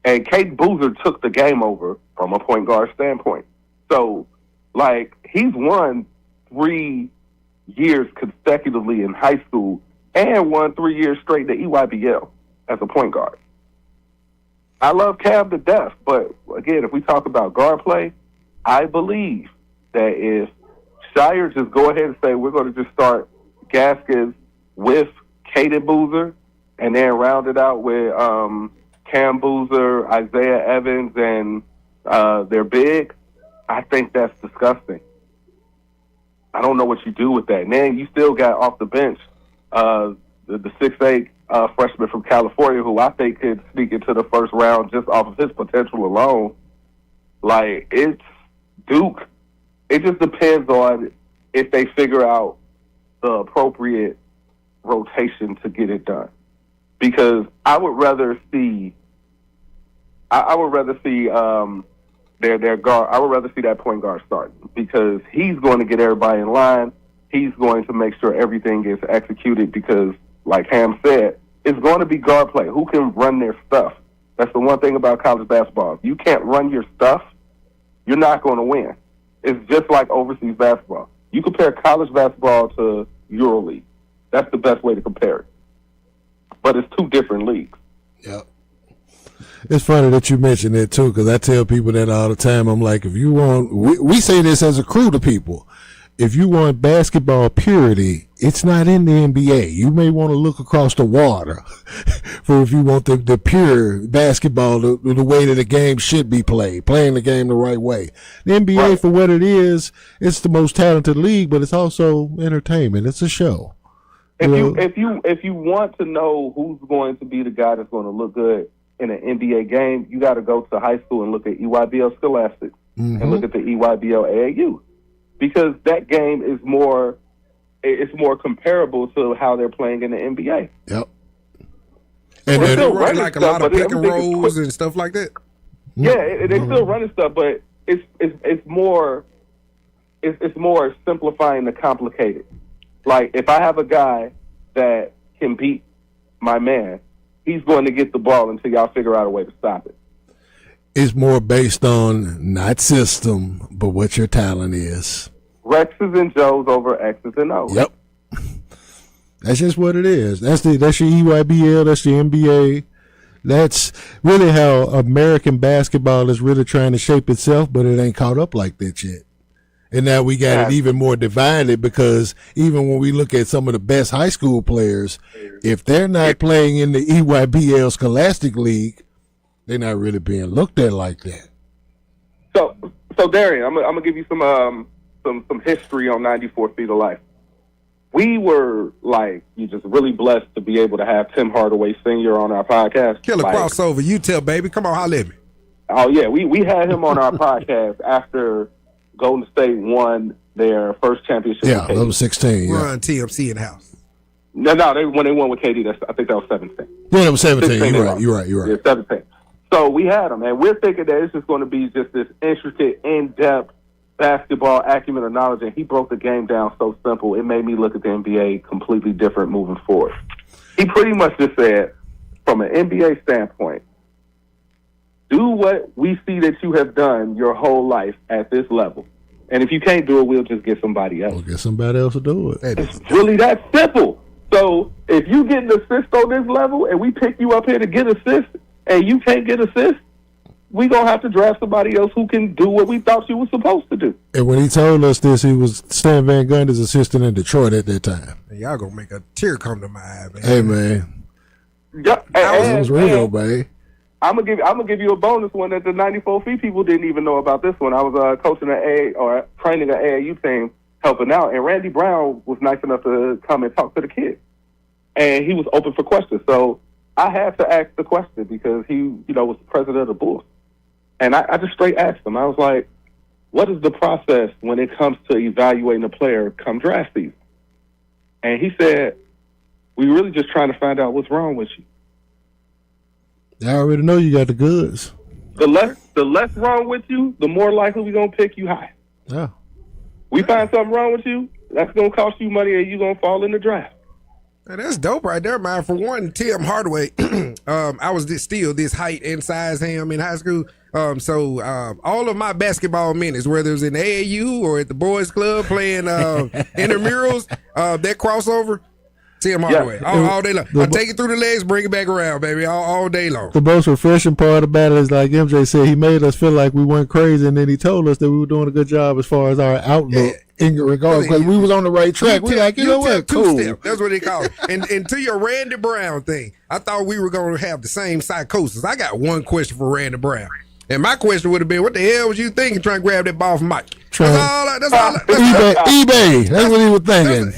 And Caden Boozer took the game over from a point guard standpoint. So, he's won 3 years consecutively in high school and won 3 years straight in the EYBL as a point guard. I love Cam to death, but again, if we talk about guard play, I believe that if Shire just go ahead and say we're going to just start Gaskins with Caden Boozer and then round it out with Cam Boozer, Isaiah Evans, and they're big, I think that's disgusting. I don't know what you do with that. And then you still got off the bench the 6'8" freshman from California who I think could sneak into the first round just off of his potential alone. It's Duke. It just depends on if they figure out the appropriate rotation to get it done. Because I would rather see their guard. I would rather see that point guard start because he's going to get everybody in line. He's going to make sure everything gets executed because, like Ham said, it's going to be guard play. Who can run their stuff? That's the one thing about college basketball. If you can't run your stuff, you're not going to win. It's just like overseas basketball. You compare college basketball to EuroLeague. That's the best way to compare it. But it's 2 different leagues. Yep. It's funny that you mentioned that too, because I tell people that all the time. I'm like, if you want, we say this as a crew to people. If you want basketball purity, it's not in the NBA. You may want to look across the water for if you want the pure basketball, the way that the game should be played, playing the game the right way. The NBA, for what it is, it's the most talented league, but it's also entertainment. It's a show. If you want to know who's going to be the guy that's going to look good in an NBA game, you got to go to high school and look at EYBL Scholastics and look at the EYBL AAU. Because that game is more comparable to how they're playing in the NBA. Yep. And they're running like a lot of pick and rolls and stuff like that. Yeah, they're still running stuff, but it's more simplifying the complicated. Like if I have a guy that can beat my man, he's going to get the ball until y'all figure out a way to stop it. It's more based on not system, but what your talent is. Rex's and Joe's over X's and O's. Yep. That's just what it is. That's your EYBL, that's the NBA. That's really how American basketball is really trying to shape itself, but it ain't caught up like that yet. And now we got it even more divided because even when we look at some of the best high school players, if they're not playing in the EYBL Scholastic League, they're not really being looked at like that. So Darian, I'm gonna give you some history on 94 Feet of Life. We were just really blessed to be able to have Tim Hardaway Sr. on our podcast. Killer crossover. You tell, baby. Come on, holla at me. Oh, yeah, we had him on our podcast after Golden State won their first championship. Yeah, that was 16. We're Yeah. on TMC in house. No, when they won with KD, I think that was 17. Yeah, that was 17. You're right. Yeah, 17. So we had him, and we're thinking that it's just going to be just this intricate, in-depth basketball acumen and knowledge, and he broke the game down so simple, it made me look at the NBA completely different moving forward. He pretty much just said, from an NBA standpoint, do what we see that you have done your whole life at this level. And if you can't do it, we'll just get somebody else. We'll get somebody else to do it. It's really that simple. So if you get an assist on this level and we pick you up here to get assists and you can't get assists, we going to have to draft somebody else who can do what we thought you were supposed to do. And when he told us this, he was Stan Van Gundy's assistant in Detroit at that time. Y'all going to make a tear come to my eye, man. Hey, man. Yeah, That was real, man. I'm gonna give you a bonus one that the 94 Feet people didn't even know about this one. I was coaching training an AAU team, helping out, and Randy Brown was nice enough to come and talk to the kids, and he was open for questions. So I had to ask the question because he, was the president of the Bulls, and I just straight asked him. I was like, "What is the process when it comes to evaluating a player come draft season?" And he said, "We really just trying to find out what's wrong with you. I already know you got the goods. The less wrong with you, the more likely we're going to pick you high. Yeah. We find something wrong with you, that's going to cost you money and you're going to fall in the draft." Man, that's dope right there, man. For one, Tim Hardaway, I was still this height and size him in high school. So all of my basketball minutes, whether it was in the AAU or at the boys club playing intramurals, that crossover, Tim Hardaway, all day long. I'll take it through the legs, bring it back around, baby, all day long. The most refreshing part about it is, like MJ said, he made us feel like we weren't crazy, and then he told us that we were doing a good job as far as our outlook in regard, because we was on the right track. We're like, you know what, cool. That's what they call it. And to your Randy Brown thing, I thought we were going to have the same psychosis. I got one question for Randy Brown. And my question would have been, what the hell was you thinking trying to grab that ball from Mike? That's all. eBay. That's what he was thinking.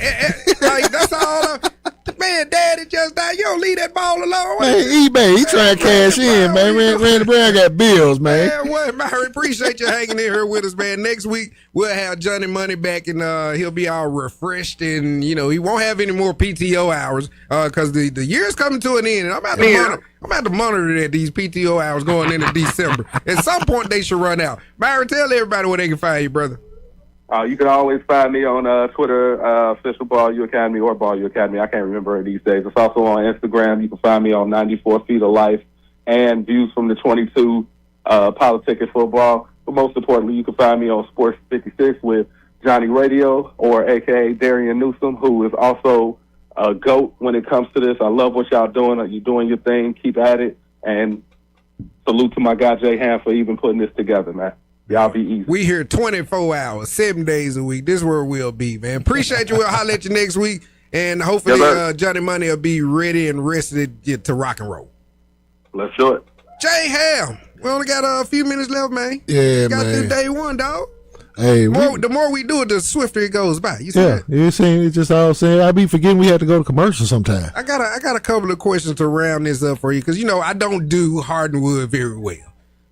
That's all. Man, Daddy just died. You don't leave that ball alone. Man, eBay. He trying to cash in, man. Randy Brown got bills, man. Man, what? I appreciate you hanging in here with us, man. Next week, we'll have Johnny Money back, and he'll be all refreshed, and, he won't have any more PTO hours because the year's coming to an end, and I'm about to monitor that these PTO hours going into December. At some point, they should run out. Myron, tell everybody where they can find you, brother. You can always find me on Twitter, official Ball U Academy or Ball U Academy. I can't remember it these days. It's also on Instagram. You can find me on 94 Feet of Life and Views from the 22, Politics and Football. But most importantly, you can find me on Sports 56 with Johnny Radio, or a.k.a. Darian Newsom, who is also a GOAT when it comes to this. I love what y'all doing. You're doing your thing. Keep at it. And salute to my guy, Jay Ham, for even putting this together, man. Y'all be easy. We here 24 hours, 7 days a week. This is where we'll be, man. Appreciate you. We'll holler at you next week. And hopefully Johnny Money will be ready and rested to rock and roll. Let's do it. Jay Ham, we only got a few minutes left, man. Yeah, got man. through day one, dog. Hey, the more we do it, the swifter it goes by. You see that? You saying it's just all saying. I be forgetting we had to go to commercial sometime. I got a couple of questions to round this up for you because I don't do Hardwood very well.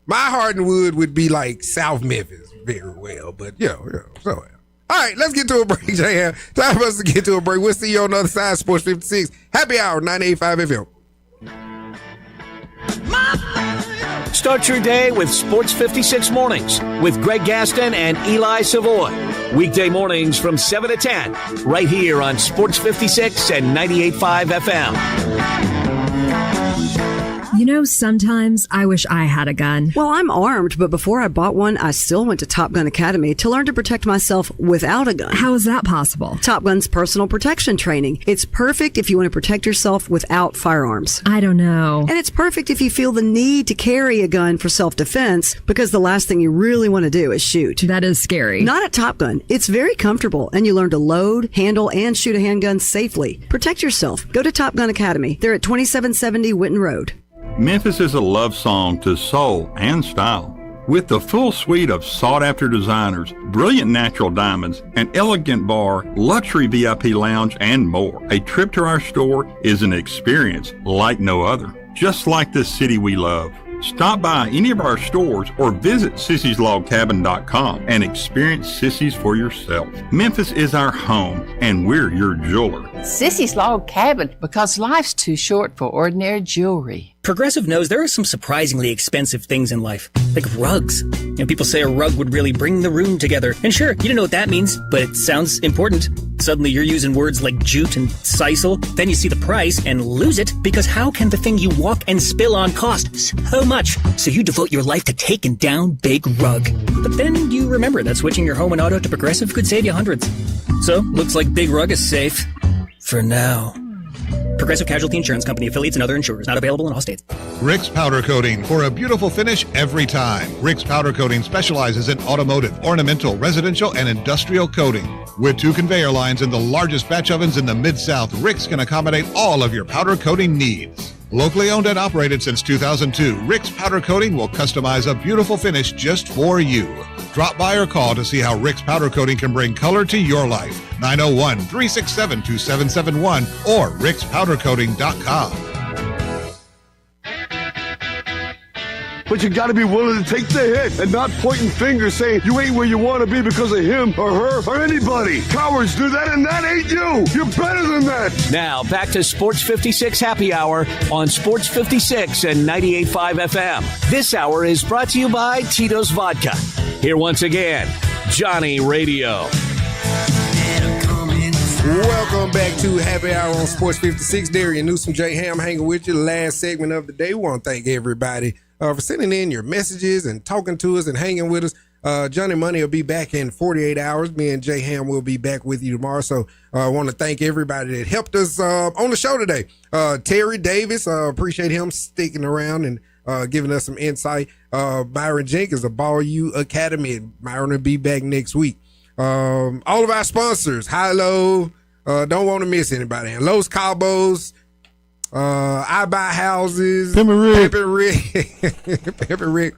My Hardwood would be like South Memphis very well, but so. All right, let's get to a break, Jay. Time for us to get to a break. We'll see you on the other side. Sports 56 Happy Hour 98.5 FM. Start your day with Sports 56 Mornings with Greg Gaston and Eli Savoy. Weekday mornings from 7 to 10, right here on Sports 56 and 98.5 FM. Sometimes I wish I had a gun. Well, I'm armed, but before I bought one, I still went to Top Gun Academy to learn to protect myself without a gun. How is that possible? Top Gun's personal protection training. It's perfect if you want to protect yourself without firearms. I don't know. And it's perfect if you feel the need to carry a gun for self-defense, because the last thing you really want to do is shoot. That is scary. Not at Top Gun. It's very comfortable, and you learn to load, handle, and shoot a handgun safely. Protect yourself. Go to Top Gun Academy. They're at 2770 Witten Road. Memphis is a love song to soul and style. With the full suite of sought-after designers, brilliant natural diamonds, an elegant bar, luxury VIP lounge, and more, a trip to our store is an experience like no other. Just like the city we love. Stop by any of our stores or visit sissyslogcabin.com and experience Sissy's for yourself. Memphis is our home, and we're your jeweler. Sissy's Log Cabin, because life's too short for ordinary jewelry. Progressive knows there are some surprisingly expensive things in life, like rugs. People say a rug would really bring the room together. And sure, you don't know what that means, but it sounds important. Suddenly you're using words like jute and sisal. Then you see the price and lose it, because how can the thing you walk and spill on cost so much? So you devote your life to taking down Big Rug. But then you remember that switching your home and auto to Progressive could save you hundreds. So, looks like Big Rug is safe. For now. Progressive Casualty Insurance Company, affiliates, and other insurers. Not available in all states. Rick's Powder Coating, for a beautiful finish every time. Rick's Powder Coating specializes in automotive, ornamental, residential, and industrial coating. With 2 conveyor lines and the largest batch ovens in the Mid-South, Rick's can accommodate all of your powder coating needs. Locally owned and operated since 2002, Rick's Powder Coating will customize a beautiful finish just for you. Drop by or call to see how Rick's Powder Coating can bring color to your life. 901-367-2771 or rickspowdercoating.com. But you gotta be willing to take the hit and not pointing fingers saying you ain't where you wanna be because of him or her or anybody. Cowards do that, and that ain't you. You're better than that. Now, back to Sports 56 Happy Hour on Sports 56 and 98.5 FM. This hour is brought to you by Tito's Vodka. Here once again, Johnny Radio. Welcome back to Happy Hour on Sports 56. Darian Newsom, J. Ham hanging with you. Last segment of the day. We want to thank everybody for sending in your messages and talking to us and hanging with us. Johnny Money will be back in 48 hours. Me and J. Ham will be back with you tomorrow. So I want to thank everybody that helped us on the show today. Terry Davis, appreciate him sticking around and giving us some insight. Byron Jenkins of Ball U Academy. Byron will be back next week. All of our sponsors, High Low, don't want to miss anybody. And Los Cabos, I Buy Houses, Pimpin' Rick,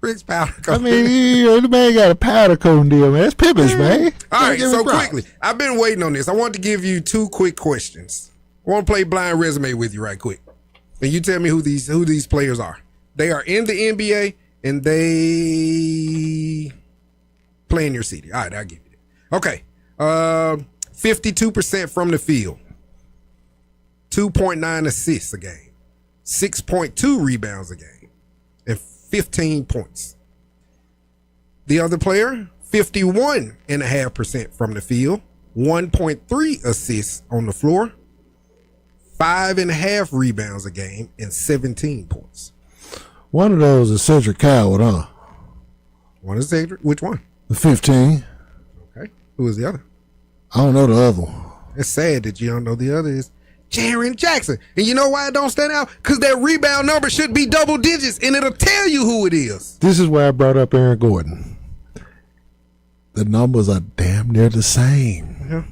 Rick's Powder Coat. I mean, the man got a powder coating deal, man. That's Pippin's, man. All right, so quickly, I've been waiting on this. I want to give you 2 quick questions. I want to play blind resume with you right quick. And you tell me who these players are. They are in the NBA, and they play in your city. All right, I'll give you that. Okay. 52% from the field. 2.9 assists a game. 6.2 rebounds a game. And 15 points. The other player, 51.5% from the field. 1.3 assists on the floor. 5.5 rebounds a game and 17 points. One of those is Cedric Coward, huh? One is Cedric. Which one? The 15. Okay. Who is the other? I don't know the other one. It's sad that you don't know the other is Jaren Jackson. And you know why it don't stand out? Because that rebound number should be double digits, and it'll tell you who it is. This is why I brought up Aaron Gordon. The numbers are damn near the same. Yeah.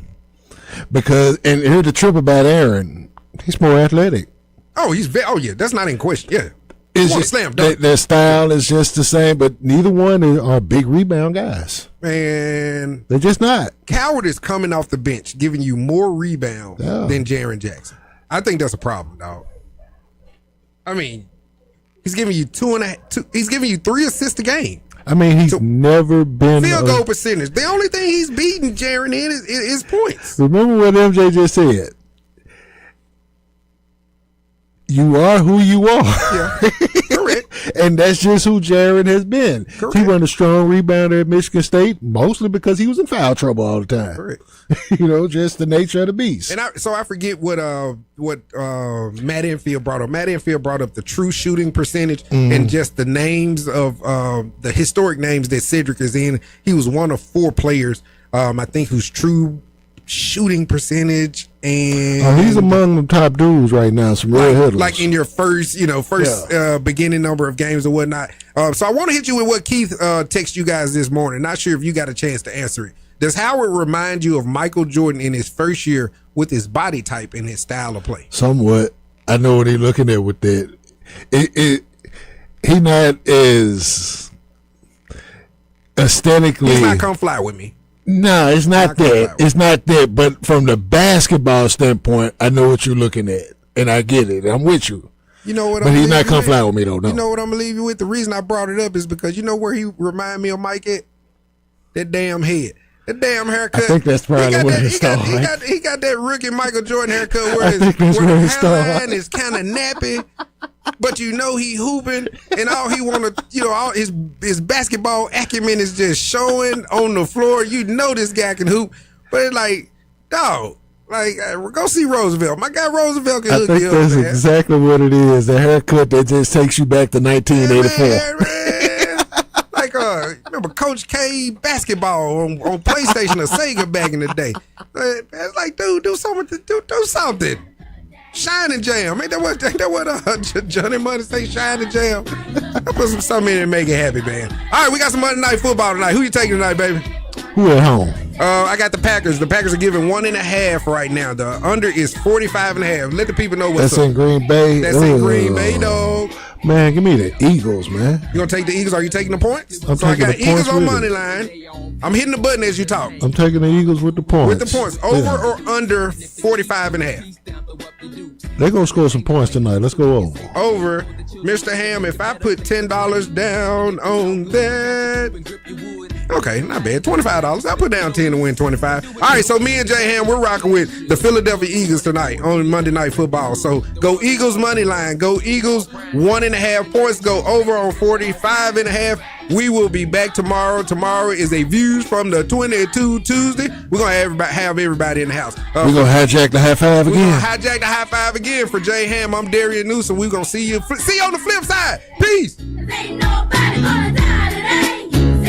Because, and here's the trip about Aaron. He's more athletic. Oh, yeah, that's not in question. Yeah. It's just, slam dunk. Their style is just the same, but neither one are big rebound guys. Man, they're just not. Coward is coming off the bench, giving you more rebound than Jaren Jackson. I think that's a problem, dog. I mean, he's giving you 2.5. He's giving you 3 assists a game. I mean, he's never been field goal percentage. The only thing he's beating Jaren in is points. Remember what MJ just said. You are who you are. Yeah, correct. And that's just who Jaren has been. Correct. He was a strong rebounder at Michigan State, mostly because he was in foul trouble all the time. Correct. Just the nature of the beast. And I forget what Matt Enfield brought up. Matt Enfield brought up the true shooting percentage and just the names of the historic names that Cedric is in. He was one of 4 players, I think, whose true shooting percentage and he's among the top dudes right now. Some real hitters, like in your first beginning number of games or whatnot. So I want to hit you with what Keith texted you guys this morning. Not sure if you got a chance to answer it. Does Howard remind you of Michael Jordan in his first year with his body type and his style of play? Somewhat. I know what he's looking at with that. He not as aesthetically. He's not come fly with me. No, it's not that. It's not that. But from the basketball standpoint, I know what you're looking at, and I get it. I'm with you. You know what? But he's not come fly with me though. No. You know what I'm gonna leave you with? The reason I brought it up is because you know where he remind me of Mike at? That damn head. That damn haircut. I think that's probably where it started. He got that rookie Michael Jordan haircut where his hairline is kind of nappy, but you know he hooping, and all he want to, all his basketball acumen is just showing on the floor. You know this guy can hoop, but it's like, dog, like go see Roosevelt. My guy Roosevelt can hook you up. I think that's exactly what it is. A haircut that just takes you back to 1984. Remember Coach K basketball on PlayStation or Sega back in the day. It's like, dude, do something. Do something. Shine and jam. Ain't that what Johnny Money say? Shine and jam. I put something in there and make it happy, man. All right, we got some Monday Night Football tonight. Who you taking tonight, baby? Who at home? I got the Packers. The Packers are giving 1.5 right now. The under is 45.5. Let the people know what's up. That's in Green Bay. That's in Green Bay, dog. Man, give me the Eagles, man. You gonna take the Eagles? Are you taking the points? I'm taking I got the Eagles points on with money line. I'm hitting the button as you talk. I'm taking the Eagles with the points. With the points. Over or under 45.5? They're gonna score some points tonight. Let's go over. Over. Mr. Ham, if I put $10 down on that. Okay, not bad. $25. I'll put down 10 to win 25. All right, so me and Jay Ham, we're rocking with the Philadelphia Eagles tonight on Monday Night Football. So go Eagles money line. Go Eagles 1.5 points. Go over on 45.5. We will be back tomorrow. Tomorrow is a Views from the 22 Tuesday. We're going to have everybody in the house. We're going to hijack the high five again. We're going to hijack the high five again. For Jay Ham, I'm Darian Newsom. We're going to see you on the flip side. Peace. Ain't nobody gonna die.